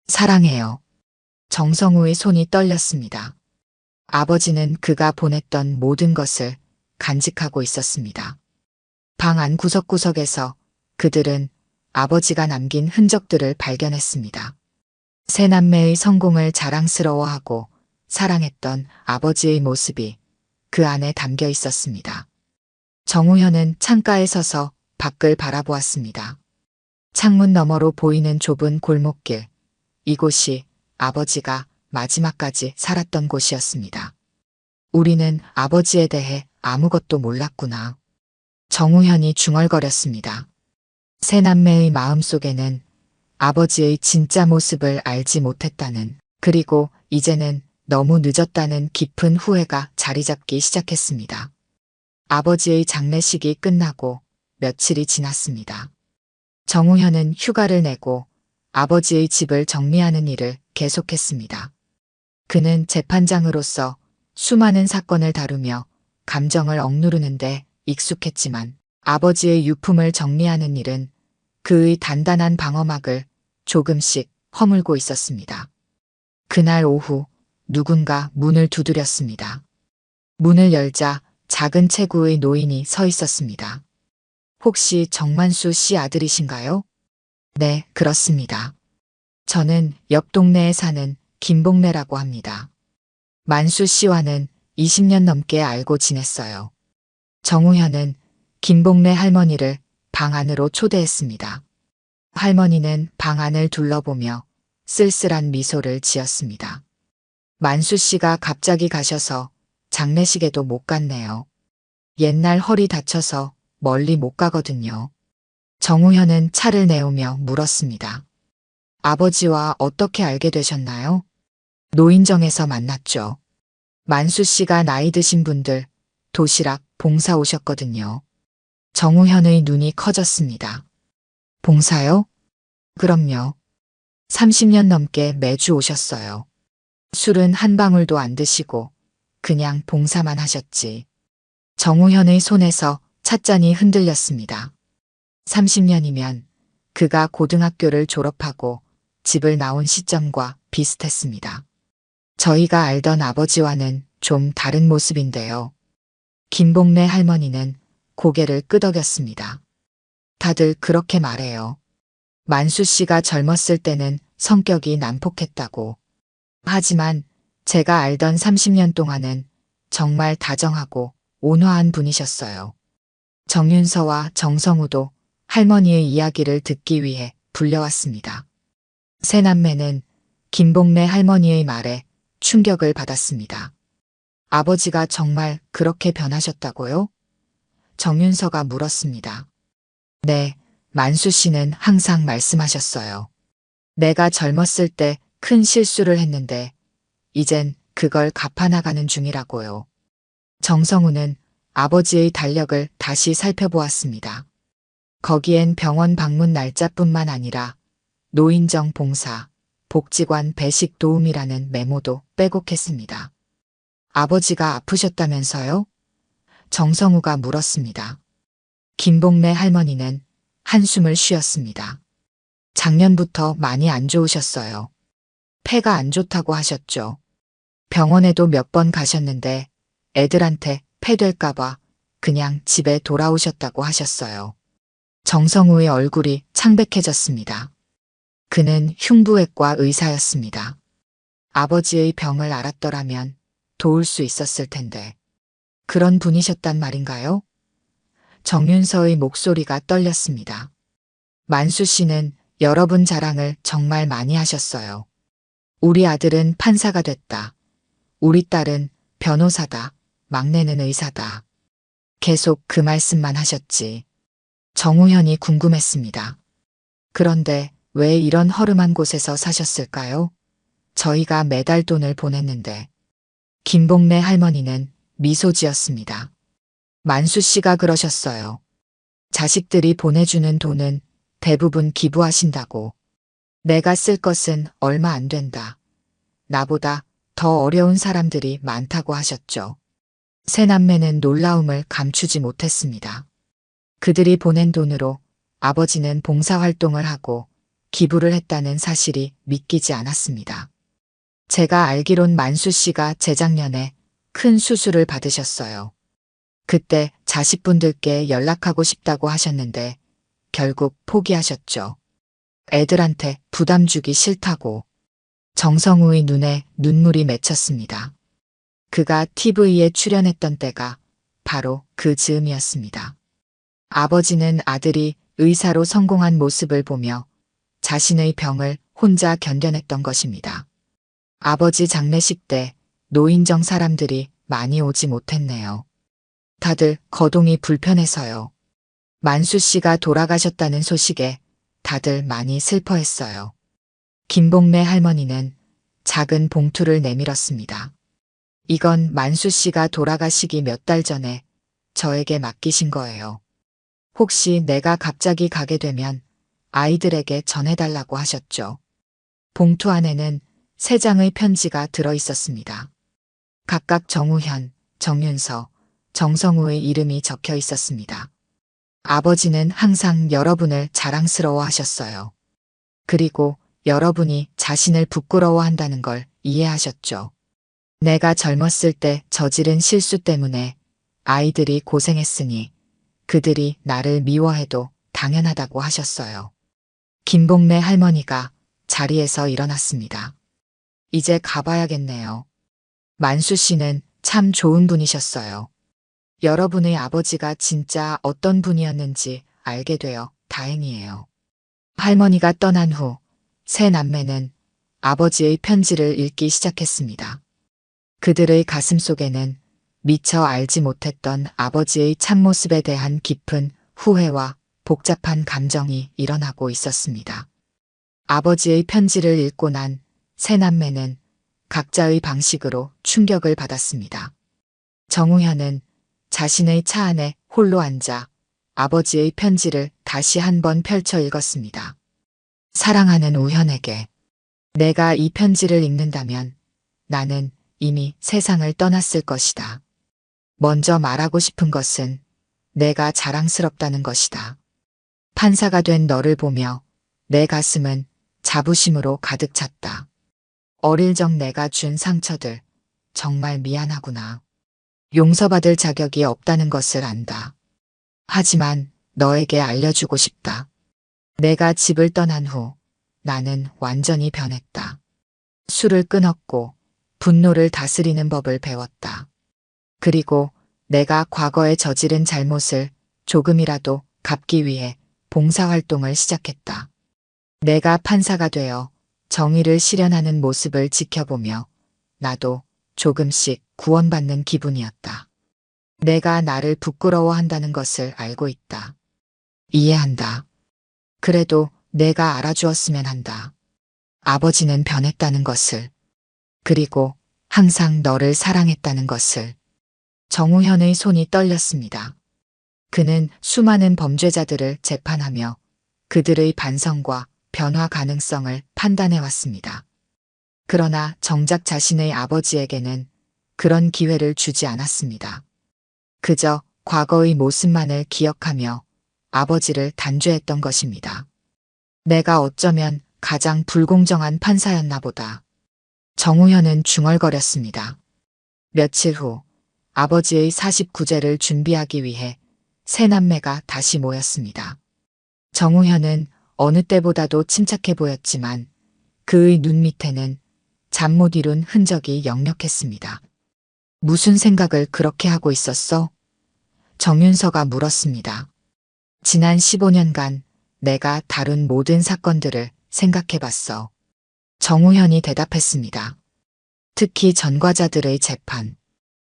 사랑해요. 정성우의 손이 떨렸습니다. 아버지는 그가 보냈던 모든 것을 간직하고 있었습니다. 방 안 구석구석에서 그들은 아버지가 남긴 흔적들을 발견했습니다. 세 남매의 성공을 자랑스러워하고 사랑했던 아버지의 모습이 그 안에 담겨 있었습니다. 정우현은 창가에 서서 밖을 바라보았습니다. 창문 너머로 보이는 좁은 골목길, 이곳이 아버지가 마지막까지 살았던 곳이었습니다. 우리는 아버지에 대해 아무것도 몰랐구나. 정우현이 중얼거렸습니다. 세 남매의 마음속에는 아버지의 진짜 모습을 알지 못했다는, 그리고 이제는 너무 늦었다는 깊은 후회가 자리 잡기 시작했습니다. 아버지의 장례식이 끝나고 며칠이 지났습니다. 정우현은 휴가를 내고 아버지의 집을 정리하는 일을 계속했습니다. 그는 재판장으로서 수많은 사건을 다루며 감정을 억누르는데 익숙했지만 아버지의 유품을 정리하는 일은 그의 단단한 방어막을 조금씩 허물고 있었습니다. 그날 오후 누군가 문을 두드렸습니다. 문을 열자 작은 체구의 노인이 서 있었습니다. 혹시 정만수 씨 아들이신가요? 네, 그렇습니다. 저는 옆 동네에 사는 김복래라고 합니다. 만수 씨와는 20년 넘게 알고 지냈어요. 정우현은 김복래 할머니를 방 안으로 초대했습니다. 할머니는 방 안을 둘러보며 쓸쓸한 미소를 지었습니다. 만수 씨가 갑자기 가셔서 장례식에도 못 갔네요. 옛날 허리 다쳐서 멀리 못 가거든요. 정우현은 차를 내오며 물었습니다. 아버지와 어떻게 알게 되셨나요? 노인정에서 만났죠. 만수 씨가 나이 드신 분들 도시락 봉사 오셨거든요. 정우현의 눈이 커졌습니다. 봉사요? 그럼요. 30년 넘게 매주 오셨어요. 술은 한 방울도 안 드시고 그냥 봉사만 하셨지. 정우현의 손에서 찻잔이 흔들렸습니다. 30년이면 그가 고등학교를 졸업하고 집을 나온 시점과 비슷했습니다. 저희가 알던 아버지와는 좀 다른 모습인데요. 김복래 할머니는 고개를 끄덕였습니다. 다들 그렇게 말해요. 만수 씨가 젊었을 때는 성격이 난폭했다고. 하지만 제가 알던 30년 동안은 정말 다정하고 온화한 분이셨어요. 정윤서와 정성우도 할머니의 이야기를 듣기 위해 불려왔습니다. 세 남매는 김복래 할머니의 말에 충격을 받았습니다. 아버지가 정말 그렇게 변하셨다고요? 정윤서가 물었습니다. 네, 만수 씨는 항상 말씀하셨어요. 내가 젊었을 때 큰 실수를 했는데 이젠 그걸 갚아나가는 중이라고요. 정성우는 아버지의 달력을 다시 살펴보았습니다. 거기엔 병원 방문 날짜뿐만 아니라 노인정 봉사, 복지관 배식 도움이라는 메모도 빼곡했습니다. 아버지가 아프셨다면서요? 정성우가 물었습니다. 김복래 할머니는 한숨을 쉬었습니다. 작년부터 많이 안 좋으셨어요. 폐가 안 좋다고 하셨죠. 병원에도 몇 번 가셨는데 애들한테 폐될까봐 그냥 집에 돌아오셨다고 하셨어요. 정성우의 얼굴이 창백해졌습니다. 그는 흉부외과 의사였습니다. 아버지의 병을 알았더라면 도울 수 있었을 텐데. 그런 분이셨단 말인가요? 정윤서의 목소리가 떨렸습니다. 만수 씨는 여러분 자랑을 정말 많이 하셨어요. 우리 아들은 판사가 됐다. 우리 딸은 변호사다. 막내는 의사다. 계속 그 말씀만 하셨지. 정우현이 궁금했습니다. 그런데 왜 이런 허름한 곳에서 사셨을까요? 저희가 매달 돈을 보냈는데. 김복래 할머니는 미소 지었습니다. 만수 씨가 그러셨어요. 자식들이 보내주는 돈은 대부분 기부하신다고. 내가 쓸 것은 얼마 안 된다. 나보다 더 어려운 사람들이 많다고 하셨죠. 세 남매는 놀라움을 감추지 못했습니다. 그들이 보낸 돈으로 아버지는 봉사활동을 하고 기부를 했다는 사실이 믿기지 않았습니다. 제가 알기론 만수 씨가 재작년에 큰 수술을 받으셨어요. 그때 자식분들께 연락하고 싶다고 하셨는데 결국 포기하셨죠. 애들한테 부담 주기 싫다고. 정성우의 눈에 눈물이 맺혔습니다. 그가 TV에 출연했던 때가 바로 그 즈음이었습니다. 아버지는 아들이 의사로 성공한 모습을 보며 자신의 병을 혼자 견뎌냈던 것입니다. 아버지 장례식 때 노인정 사람들이 많이 오지 못했네요. 다들 거동이 불편해서요. 만수 씨가 돌아가셨다는 소식에 다들 많이 슬퍼했어요. 김복래 할머니는 작은 봉투를 내밀었습니다. 이건 만수 씨가 돌아가시기 몇 달 전에 저에게 맡기신 거예요. 혹시 내가 갑자기 가게 되면 아이들에게 전해달라고 하셨죠. 봉투 안에는 3장의 편지가 들어 있었습니다. 각각 정우현, 정윤서, 정성우의 이름이 적혀 있었습니다. 아버지는 항상 여러분을 자랑스러워 하셨어요. 그리고 여러분이 자신을 부끄러워한다는 걸 이해하셨죠. 내가 젊었을 때 저지른 실수 때문에 아이들이 고생했으니 그들이 나를 미워해도 당연하다고 하셨어요. 김복래 할머니가 자리에서 일어났습니다. 이제 가봐야겠네요. 만수 씨는 참 좋은 분이셨어요. 여러분의 아버지가 진짜 어떤 분이었는지 알게 되어 다행이에요. 할머니가 떠난 후 세 남매는 아버지의 편지를 읽기 시작했습니다. 그들의 가슴 속에는 미처 알지 못했던 아버지의 참모습에 대한 깊은 후회와 복잡한 감정이 일어나고 있었습니다. 아버지의 편지를 읽고 난 세 남매는 각자의 방식으로 충격을 받았습니다. 정우현은 자신의 차 안에 홀로 앉아 아버지의 편지를 다시 한번 펼쳐 읽었습니다. 사랑하는 우현에게. 내가 이 편지를 읽는다면 나는 이미 세상을 떠났을 것이다. 먼저 말하고 싶은 것은 내가 자랑스럽다는 것이다. 판사가 된 너를 보며 내 가슴은 자부심으로 가득 찼다. 어릴 적 내가 준 상처들 정말 미안하구나. 용서받을 자격이 없다는 것을 안다. 하지만 너에게 알려주고 싶다. 내가 집을 떠난 후 나는 완전히 변했다. 술을 끊었고 분노를 다스리는 법을 배웠다. 그리고 내가 과거에 저지른 잘못을 조금이라도 갚기 위해 봉사활동을 시작했다. 내가 판사가 되어 정의를 실현하는 모습을 지켜보며 나도 조금씩 구원받는 기분이었다. 내가 나를 부끄러워한다는 것을 알고 있다. 이해한다. 그래도 내가 알아주었으면 한다. 아버지는 변했다는 것을, 그리고 항상 너를 사랑했다는 것을. 정우현의 손이 떨렸습니다. 그는 수많은 범죄자들을 재판하며 그들의 반성과 변화 가능성을 판단해왔습니다. 그러나 정작 자신의 아버지에게는 그런 기회를 주지 않았습니다. 그저 과거의 모습만을 기억하며 아버지를 단죄했던 것입니다. 내가 어쩌면 가장 불공정한 판사였나 보다. 정우현은 중얼거렸습니다. 며칠 후 아버지의 49제를 준비하기 위해 세 남매가 다시 모였습니다. 정우현은 어느 때보다도 침착해 보였지만 그의 눈 밑에는 잠 못 이룬 흔적이 역력했습니다. 무슨 생각을 그렇게 하고 있었어? 정윤서가 물었습니다. 지난 15년간 내가 다룬 모든 사건들을 생각해봤어. 정우현이 대답했습니다. 특히 전과자들의 재판.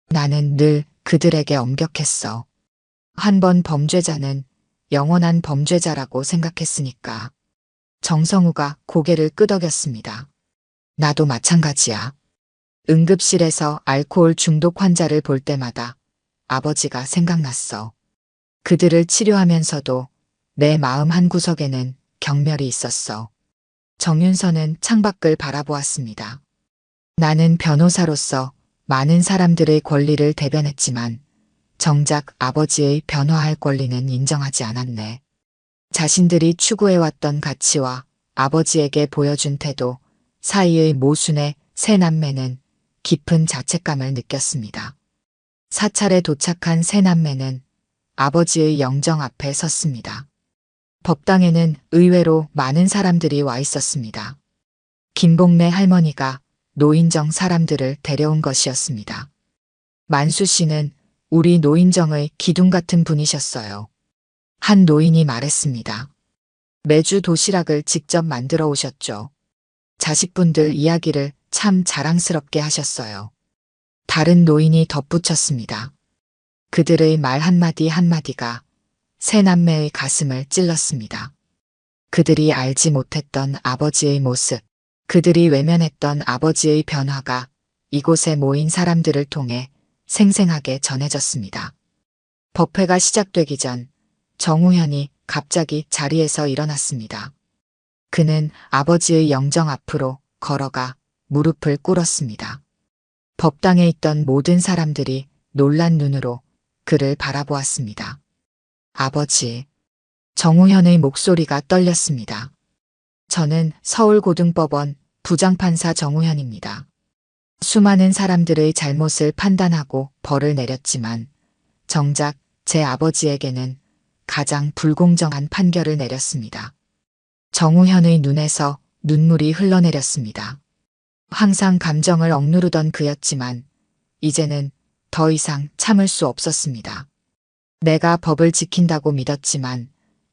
나는 늘 그들에게 엄격했어. 한 번 범죄자는 영원한 범죄자라고 생각했으니까. 정성우가 고개를 끄덕였습니다. 나도 마찬가지야. 응급실에서 알코올 중독 환자를 볼 때마다 아버지가 생각났어. 그들을 치료하면서도 내 마음 한구석에는 경멸이 있었어. 정윤서는 창밖을 바라보았습니다. 나는 변호사로서 많은 사람들의 권리를 대변했지만 정작 아버지의 변화할 권리는 인정하지 않았네. 자신들이 추구해왔던 가치와 아버지에게 보여준 태도 사이의 모순에 세 남매는 깊은 자책감을 느꼈습니다. 사찰에 도착한 세 남매는 아버지의 영정 앞에 섰습니다. 법당에는 의외로 많은 사람들이 와 있었습니다. 김복래 할머니가 노인정 사람들을 데려온 것이었습니다. 만수 씨는 우리 노인정의 기둥 같은 분이셨어요. 한 노인이 말했습니다. 매주 도시락을 직접 만들어 오셨죠. 자식분들 이야기를 참 자랑스럽게 하셨어요. 다른 노인이 덧붙였습니다. 그들의 말 한마디 한마디가 세 남매의 가슴을 찔렀습니다. 그들이 알지 못했던 아버지의 모습, 그들이 외면했던 아버지의 변화가 이곳에 모인 사람들을 통해 생생하게 전해졌습니다. 법회가 시작되기 전 정우현이 갑자기 자리에서 일어났습니다. 그는 아버지의 영정 앞으로 걸어가 무릎을 꿇었습니다. 법당에 있던 모든 사람들이 놀란 눈으로 그를 바라보았습니다. 아버지. 정우현의 목소리가 떨렸습니다. 저는 서울고등법원 부장판사 정우현입니다. 수많은 사람들의 잘못을 판단하고 벌을 내렸지만 정작 제 아버지에게는 가장 불공정한 판결을 내렸습니다. 정우현의 눈에서 눈물이 흘러내렸습니다. 항상 감정을 억누르던 그였지만 이제는 더 이상 참을 수 없었습니다. 내가 법을 지킨다고 믿었지만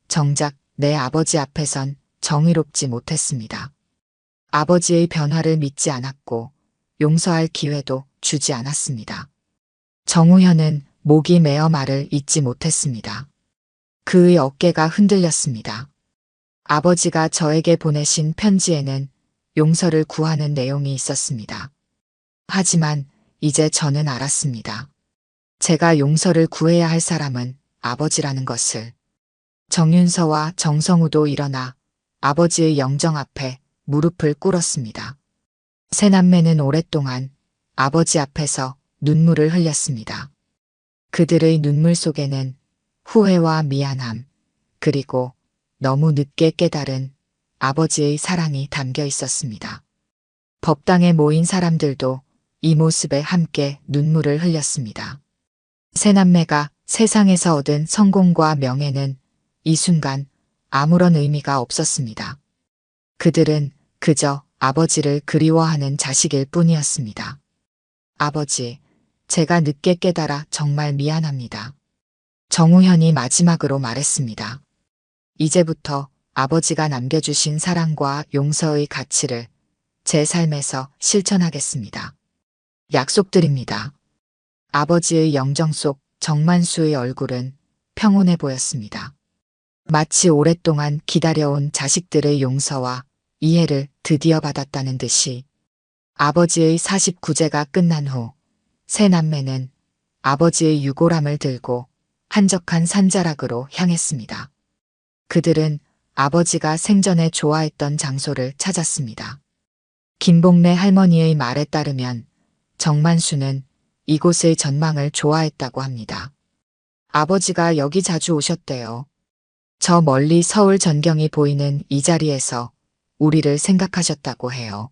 정작 내 아버지 앞에선 정의롭지 못했습니다. 아버지의 변화를 믿지 않았고 용서할 기회도 주지 않았습니다. 정우현은 목이 메어 말을 잇지 못했습니다. 그의 어깨가 흔들렸습니다. 아버지가 저에게 보내신 편지에는 용서를 구하는 내용이 있었습니다. 하지만 이제 저는 알았습니다. 제가 용서를 구해야 할 사람은 아버지라는 것을. 정윤서와 정성우도 일어나 아버지의 영정 앞에 무릎을 꿇었습니다. 세 남매는 오랫동안 아버지 앞에서 눈물을 흘렸습니다. 그들의 눈물 속에는 후회와 미안함, 그리고 너무 늦게 깨달은 아버지의 사랑이 담겨 있었습니다. 법당에 모인 사람들도 이 모습에 함께 눈물을 흘렸습니다. 세 남매가 세상에서 얻은 성공과 명예는 이 순간 아무런 의미가 없었습니다. 그들은 그저 아버지를 그리워하는 자식일 뿐이었습니다. 아버지, 제가 늦게 깨달아 정말 미안합니다. 정우현이 마지막으로 말했습니다. 이제부터 아버지가 남겨주신 사랑과 용서의 가치를 제 삶에서 실천하겠습니다. 약속드립니다. 아버지의 영정 속 정만수의 얼굴은 평온해 보였습니다. 마치 오랫동안 기다려온 자식들의 용서와 이해를 드디어 받았다는 듯이 아버지의 49제가 끝난 후 세 남매는 아버지의 유골함을 들고 한적한 산자락으로 향했습니다. 그들은 아버지가 생전에 좋아했던 장소를 찾았습니다. 김복래 할머니의 말에 따르면 정만수는 이곳의 전망을 좋아했다고 합니다. 아버지가 여기 자주 오셨대요. 저 멀리 서울 전경이 보이는 이 자리에서 우리를 생각하셨다고 해요.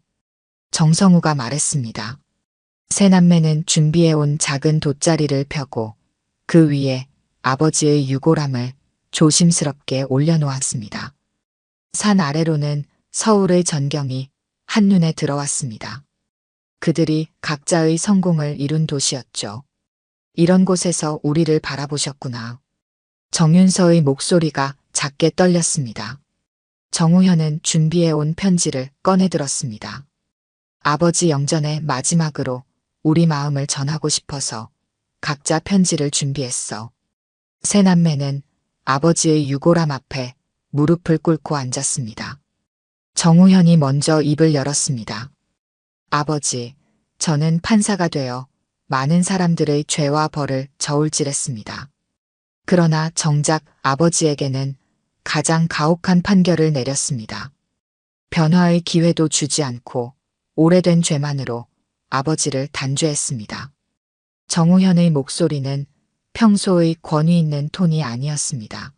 정성우가 말했습니다. 세 남매는 준비해온 작은 돗자리를 펴고 그 위에 아버지의 유골함을 조심스럽게 올려놓았습니다. 산 아래로는 서울의 전경이 한눈에 들어왔습니다. 그들이 각자의 성공을 이룬 도시였죠. 이런 곳에서 우리를 바라보셨구나. 정윤서의 목소리가 작게 떨렸습니다. 정우현은 준비해온 편지를 꺼내들었습니다. 아버지 영전의 마지막으로 우리 마음을 전하고 싶어서 각자 편지를 준비했어. 세 남매는 아버지의 유골함 앞에 무릎을 꿇고 앉았습니다. 정우현이 먼저 입을 열었습니다. 아버지, 저는 판사가 되어 많은 사람들의 죄와 벌을 저울질했습니다. 그러나 정작 아버지에게는 가장 가혹한 판결을 내렸습니다. 변화의 기회도 주지 않고 오래된 죄만으로 아버지를 단죄했습니다. 정우현의 목소리는 평소의 권위 있는 톤이 아니었습니다.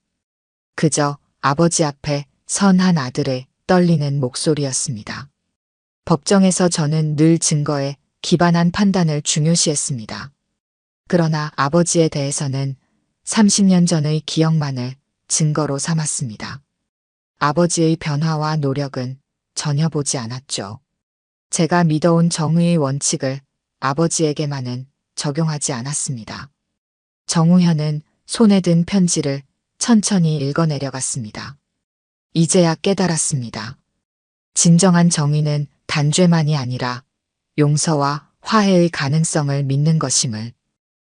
그저 아버지 앞에 선한 아들의 떨리는 목소리였습니다. 법정에서 저는 늘 증거에 기반한 판단을 중요시했습니다. 그러나 아버지에 대해서는 30년 전의 기억만을 증거로 삼았습니다. 아버지의 변화와 노력은 전혀 보지 않았죠. 제가 믿어온 정의의 원칙을 아버지에게만은 적용하지 않았습니다. 정우현은 손에 든 편지를 천천히 읽어내려갔습니다. 이제야 깨달았습니다. 진정한 정의는 단죄만이 아니라 용서와 화해의 가능성을 믿는 것임을.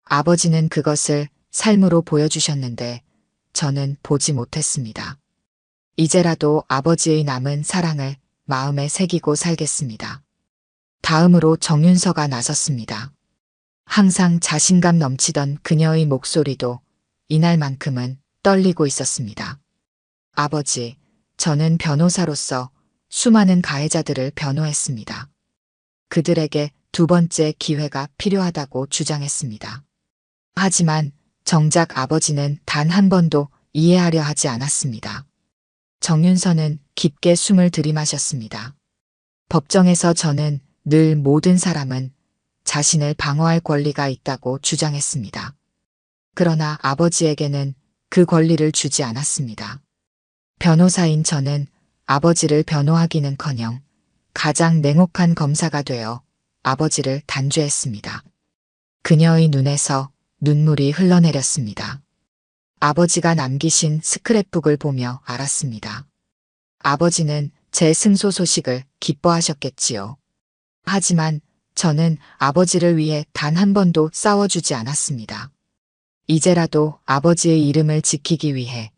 아버지는 그것을 삶으로 보여주셨는데 저는 보지 못했습니다. 이제라도 아버지의 남은 사랑을 마음에 새기고 살겠습니다. 다음으로 정윤서가 나섰습니다. 항상 자신감 넘치던 그녀의 목소리도 이날만큼은 떨리고 있었습니다. 아버지, 저는 변호사로서 수많은 가해자들을 변호했습니다. 그들에게 두 번째 기회가 필요하다고 주장했습니다. 하지만 정작 아버지는 단 한 번도 이해하려 하지 않았습니다. 정윤서는 깊게 숨을 들이마셨습니다. 법정에서 저는 늘 모든 사람은 자신을 방어할 권리가 있다고 주장했습니다. 그러나 아버지에게는 그 권리를 주지 않았습니다. 변호사인 저는 아버지를 변호하기는커녕 가장 냉혹한 검사가 되어 아버지를 단죄했습니다. 그녀의 눈에서 눈물이 흘러내렸습니다. 아버지가 남기신 스크랩북을 보며 알았습니다. 아버지는 제 승소 소식을 기뻐하셨겠지요. 하지만 저는 아버지를 위해 단 한 번도 싸워주지 않았습니다. 이제라도 아버지의 이름을 지키기 위해,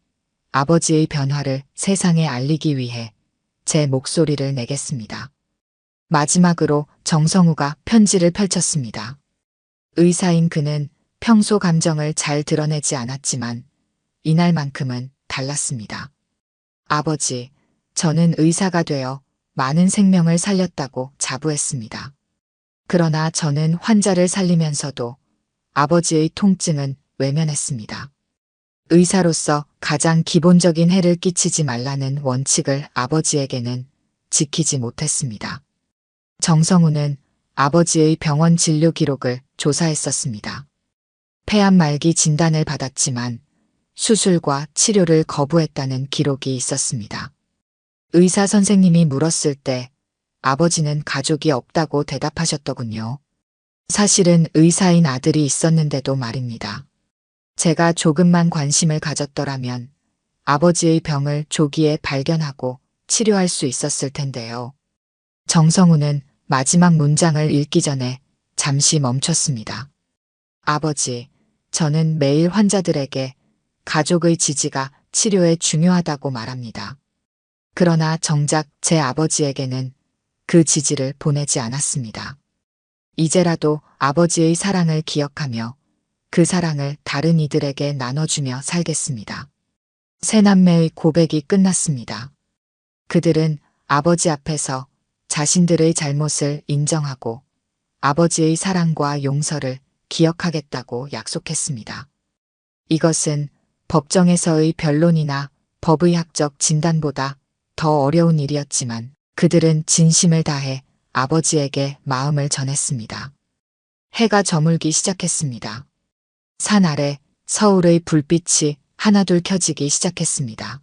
아버지의 변화를 세상에 알리기 위해 제 목소리를 내겠습니다. 마지막으로 정성우가 편지를 펼쳤습니다. 의사인 그는 평소 감정을 잘 드러내지 않았지만 이날만큼은 달랐습니다. 아버지, 저는 의사가 되어 많은 생명을 살렸다고 자부했습니다. 그러나 저는 환자를 살리면서도 아버지의 통증은 외면했습니다. 의사로서 가장 기본적인 해를 끼치지 말라는 원칙을 아버지에게는 지키지 못했습니다. 정성우는 아버지의 병원 진료 기록을 조사했었습니다. 폐암 말기 진단을 받았지만 수술과 치료를 거부했다는 기록이 있었습니다. 의사 선생님이 물었을 때 아버지는 가족이 없다고 대답하셨더군요. 사실은 의사인 아들이 있었는데도 말입니다. 제가 조금만 관심을 가졌더라면 아버지의 병을 조기에 발견하고 치료할 수 있었을 텐데요. 정성우는 마지막 문장을 읽기 전에 잠시 멈췄습니다. 아버지, 저는 매일 환자들에게 가족의 지지가 치료에 중요하다고 말합니다. 그러나 정작 제 아버지에게는 그 지지를 보내지 않았습니다. 이제라도 아버지의 사랑을 기억하며 그 사랑을 다른 이들에게 나눠주며 살겠습니다. 세 남매의 고백이 끝났습니다. 그들은 아버지 앞에서 자신들의 잘못을 인정하고 아버지의 사랑과 용서를 기억하겠다고 약속했습니다. 이것은 법정에서의 변론이나 법의학적 진단보다 더 어려운 일이었지만 그들은 진심을 다해 아버지에게 마음을 전했습니다. 해가 저물기 시작했습니다. 산 아래 서울의 불빛이 하나둘 켜지기 시작했습니다.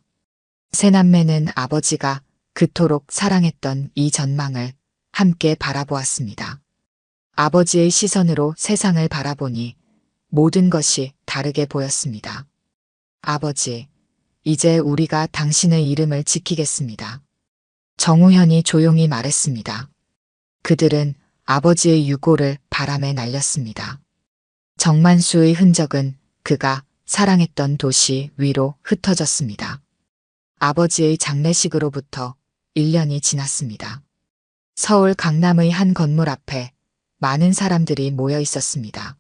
세 남매는 아버지가 그토록 사랑했던 이 전망을 함께 바라보았습니다. 아버지의 시선으로 세상을 바라보니 모든 것이 다르게 보였습니다. 아버지, 이제 우리가 당신의 이름을 지키겠습니다. 정우현이 조용히 말했습니다. 그들은 아버지의 유고를 바람에 날렸습니다. 정만수의 흔적은 그가 사랑했던 도시 위로 흩어졌습니다. 아버지의 장례식으로부터 1년이 지났습니다. 서울 강남의 한 건물 앞에 많은 사람들이 모여 있었습니다.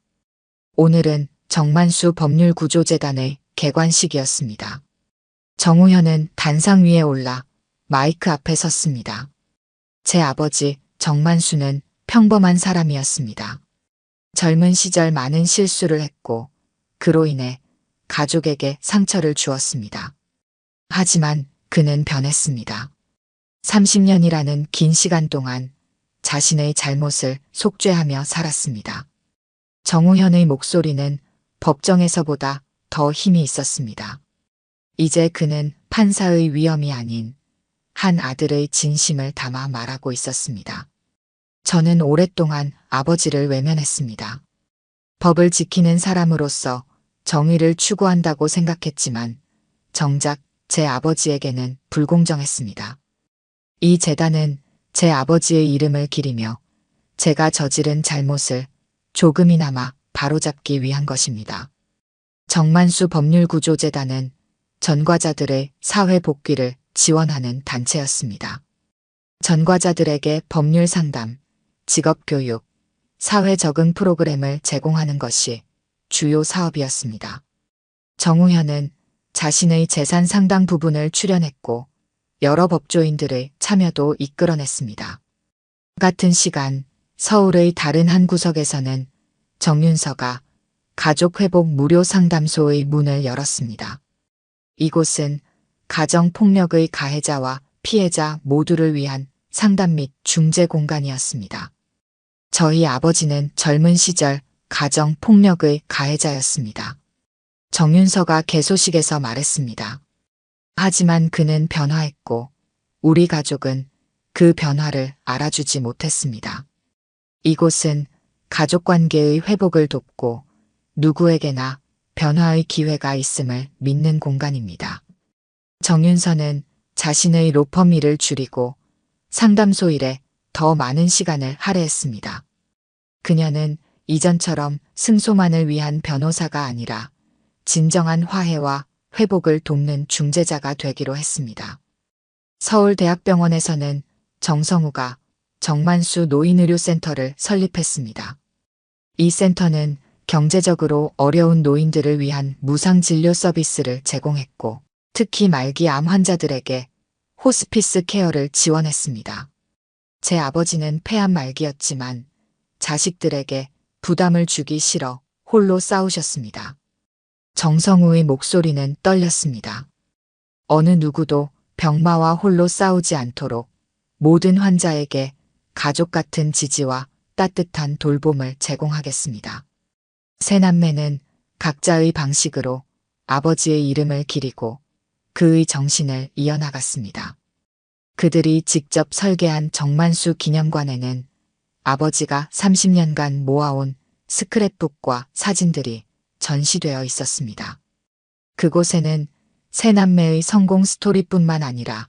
오늘은 정만수 법률구조재단의 개관식이었습니다. 정우현은 단상 위에 올라 마이크 앞에 섰습니다. 제 아버지 정만수는 평범한 사람이었습니다. 젊은 시절 많은 실수를 했고 그로 인해 가족에게 상처를 주었습니다. 하지만 그는 변했습니다. 30년이라는 긴 시간 동안 자신의 잘못을 속죄하며 살았습니다. 정우현의 목소리는 법정에서보다 더 힘이 있었습니다. 이제 그는 판사의 위엄이 아닌 한 아들의 진심을 담아 말하고 있었습니다. 저는 오랫동안 아버지를 외면했습니다. 법을 지키는 사람으로서 정의를 추구한다고 생각했지만 정작 제 아버지에게는 불공정했습니다. 이 재단은 제 아버지의 이름을 기리며 제가 저지른 잘못을 조금이나마 바로잡기 위한 것입니다. 정만수 법률구조재단은 전과자들의 사회 복귀를 지원하는 단체였습니다. 전과자들에게 법률 상담, 직업교육, 사회 적응 프로그램을 제공하는 것이 주요 사업이었습니다. 정우현은 자신의 재산 상당 부분을 출연했고 여러 법조인들의 참여도 이끌어냈습니다. 같은 시간 서울의 다른 한 구석에서는 정윤서가 가족회복 무료 상담소의 문을 열었습니다. 이곳은 가정폭력의 가해자와 피해자 모두를 위한 상담 및 중재 공간이었습니다. 저희 아버지는 젊은 시절 가정폭력의 가해자였습니다. 정윤서가 개소식에서 말했습니다. 하지만 그는 변화했고 우리 가족은 그 변화를 알아주지 못했습니다. 이곳은 가족관계의 회복을 돕고 누구에게나 변화의 기회가 있음을 믿는 공간입니다. 정윤서는 자신의 로펌 일을 줄이고 상담소 일에 더 많은 시간을 할애했습니다. 그녀는 이전처럼 승소만을 위한 변호사가 아니라 진정한 화해와 회복을 돕는 중재자가 되기로 했습니다. 서울대학병원에서는 정성우가 정만수 노인의료센터를 설립했습니다. 이 센터는 경제적으로 어려운 노인들을 위한 무상진료 서비스를 제공했고 특히 말기 암 환자들에게 호스피스 케어를 지원했습니다. 제 아버지는 폐암 말기였지만 자식들에게 부담을 주기 싫어 홀로 싸우셨습니다. 정성우의 목소리는 떨렸습니다. 어느 누구도 병마와 홀로 싸우지 않도록 모든 환자에게 가족 같은 지지와 따뜻한 돌봄을 제공하겠습니다. 세 남매는 각자의 방식으로 아버지의 이름을 기리고 그의 정신을 이어나갔습니다. 그들이 직접 설계한 정만수 기념관에는 아버지가 30년간 모아온 스크랩북과 사진들이 전시되어 있었습니다. 그곳에는 세 남매의 성공 스토리뿐만 아니라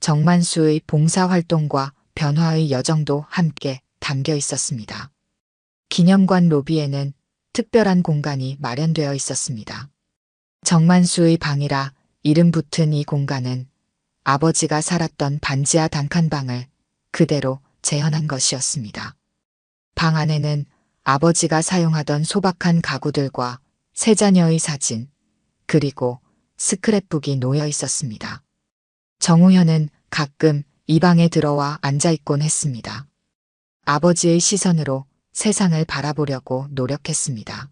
정만수의 봉사활동과 변화의 여정도 함께 담겨 있었습니다. 기념관 로비에는 특별한 공간이 마련되어 있었습니다. 정만수의 방이라 이름 붙은 이 공간은 아버지가 살았던 반지하 단칸방을 그대로 재현한 것이었습니다. 방 안에는 아버지가 사용하던 소박한 가구들과 세 자녀의 사진, 그리고 스크랩북이 놓여 있었습니다. 정우현은 가끔 이 방에 들어와 앉아있곤 했습니다. 아버지의 시선으로 세상을 바라보려고 노력했습니다.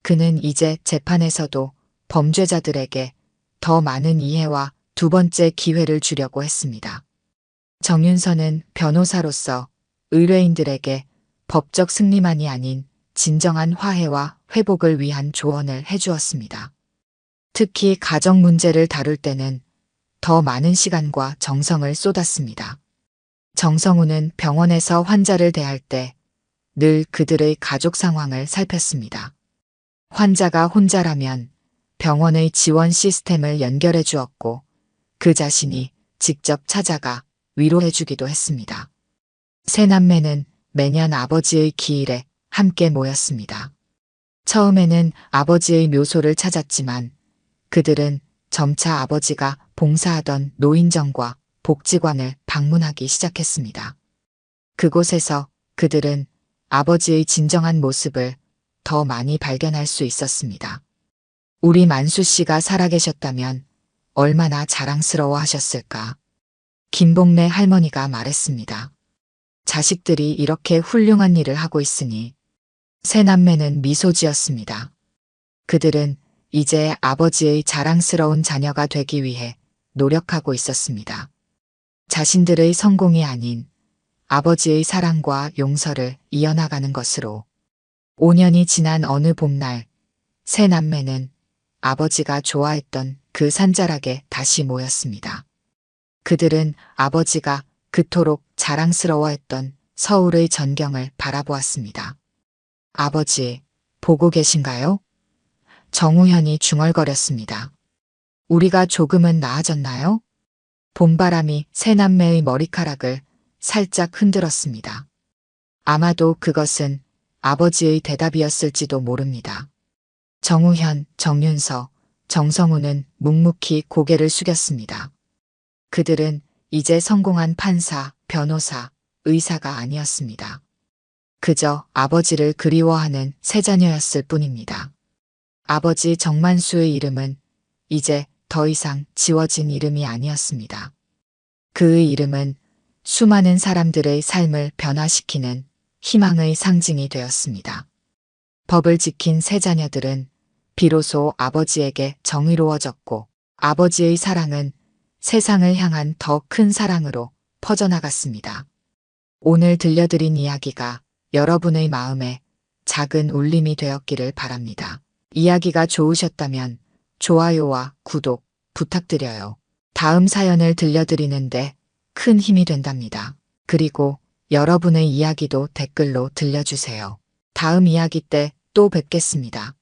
그는 이제 재판에서도 범죄자들에게 더 많은 이해와 두 번째 기회를 주려고 했습니다. 정윤서는 변호사로서 의뢰인들에게 법적 승리만이 아닌 진정한 화해와 회복을 위한 조언을 해주었습니다. 특히 가정 문제를 다룰 때는 더 많은 시간과 정성을 쏟았습니다. 정성우는 병원에서 환자를 대할 때 늘 그들의 가족 상황을 살폈습니다. 환자가 혼자라면 병원의 지원 시스템을 연결해 주었고 그 자신이 직접 찾아가 위로해 주기도 했습니다. 세 남매는 매년 아버지의 기일에 함께 모였습니다. 처음에는 아버지의 묘소를 찾았지만 그들은 점차 아버지가 봉사하던 노인정과 복지관을 방문하기 시작했습니다. 그곳에서 그들은 아버지의 진정한 모습을 더 많이 발견할 수 있었습니다. 우리 만수 씨가 살아계셨다면 얼마나 자랑스러워 하셨을까. 김복래 할머니가 말했습니다. 자식들이 이렇게 훌륭한 일을 하고 있으니. 세 남매는 미소 지었습니다. 그들은 이제 아버지의 자랑스러운 자녀가 되기 위해 노력하고 있었습니다. 자신들의 성공이 아닌 아버지의 사랑과 용서를 이어나가는 것으로. 5년이 지난 어느 봄날, 세 남매는 아버지가 좋아했던 그 산자락에 다시 모였습니다. 그들은 아버지가 그토록 자랑스러워했던 서울의 전경을 바라보았습니다. 아버지, 보고 계신가요? 정우현이 중얼거렸습니다. 우리가 조금은 나아졌나요? 봄바람이 세 남매의 머리카락을 살짝 흔들었습니다. 아마도 그것은 아버지의 대답이었을지도 모릅니다. 정우현, 정윤서, 정성우는 묵묵히 고개를 숙였습니다. 그들은 이제 성공한 판사, 변호사, 의사가 아니었습니다. 그저 아버지를 그리워하는 세 자녀였을 뿐입니다. 아버지 정만수의 이름은 이제 더 이상 지워진 이름이 아니었습니다. 그의 이름은 수많은 사람들의 삶을 변화시키는 희망의 상징이 되었습니다. 법을 지킨 세 자녀들은 비로소 아버지에게 정의로워졌고 아버지의 사랑은 세상을 향한 더 큰 사랑으로 퍼져나갔습니다. 오늘 들려드린 이야기가 여러분의 마음에 작은 울림이 되었기를 바랍니다. 이야기가 좋으셨다면 좋아요와 구독 부탁드려요. 다음 사연을 들려드리는데 큰 힘이 된답니다. 그리고 여러분의 이야기도 댓글로 들려주세요. 다음 이야기 때 또 뵙겠습니다.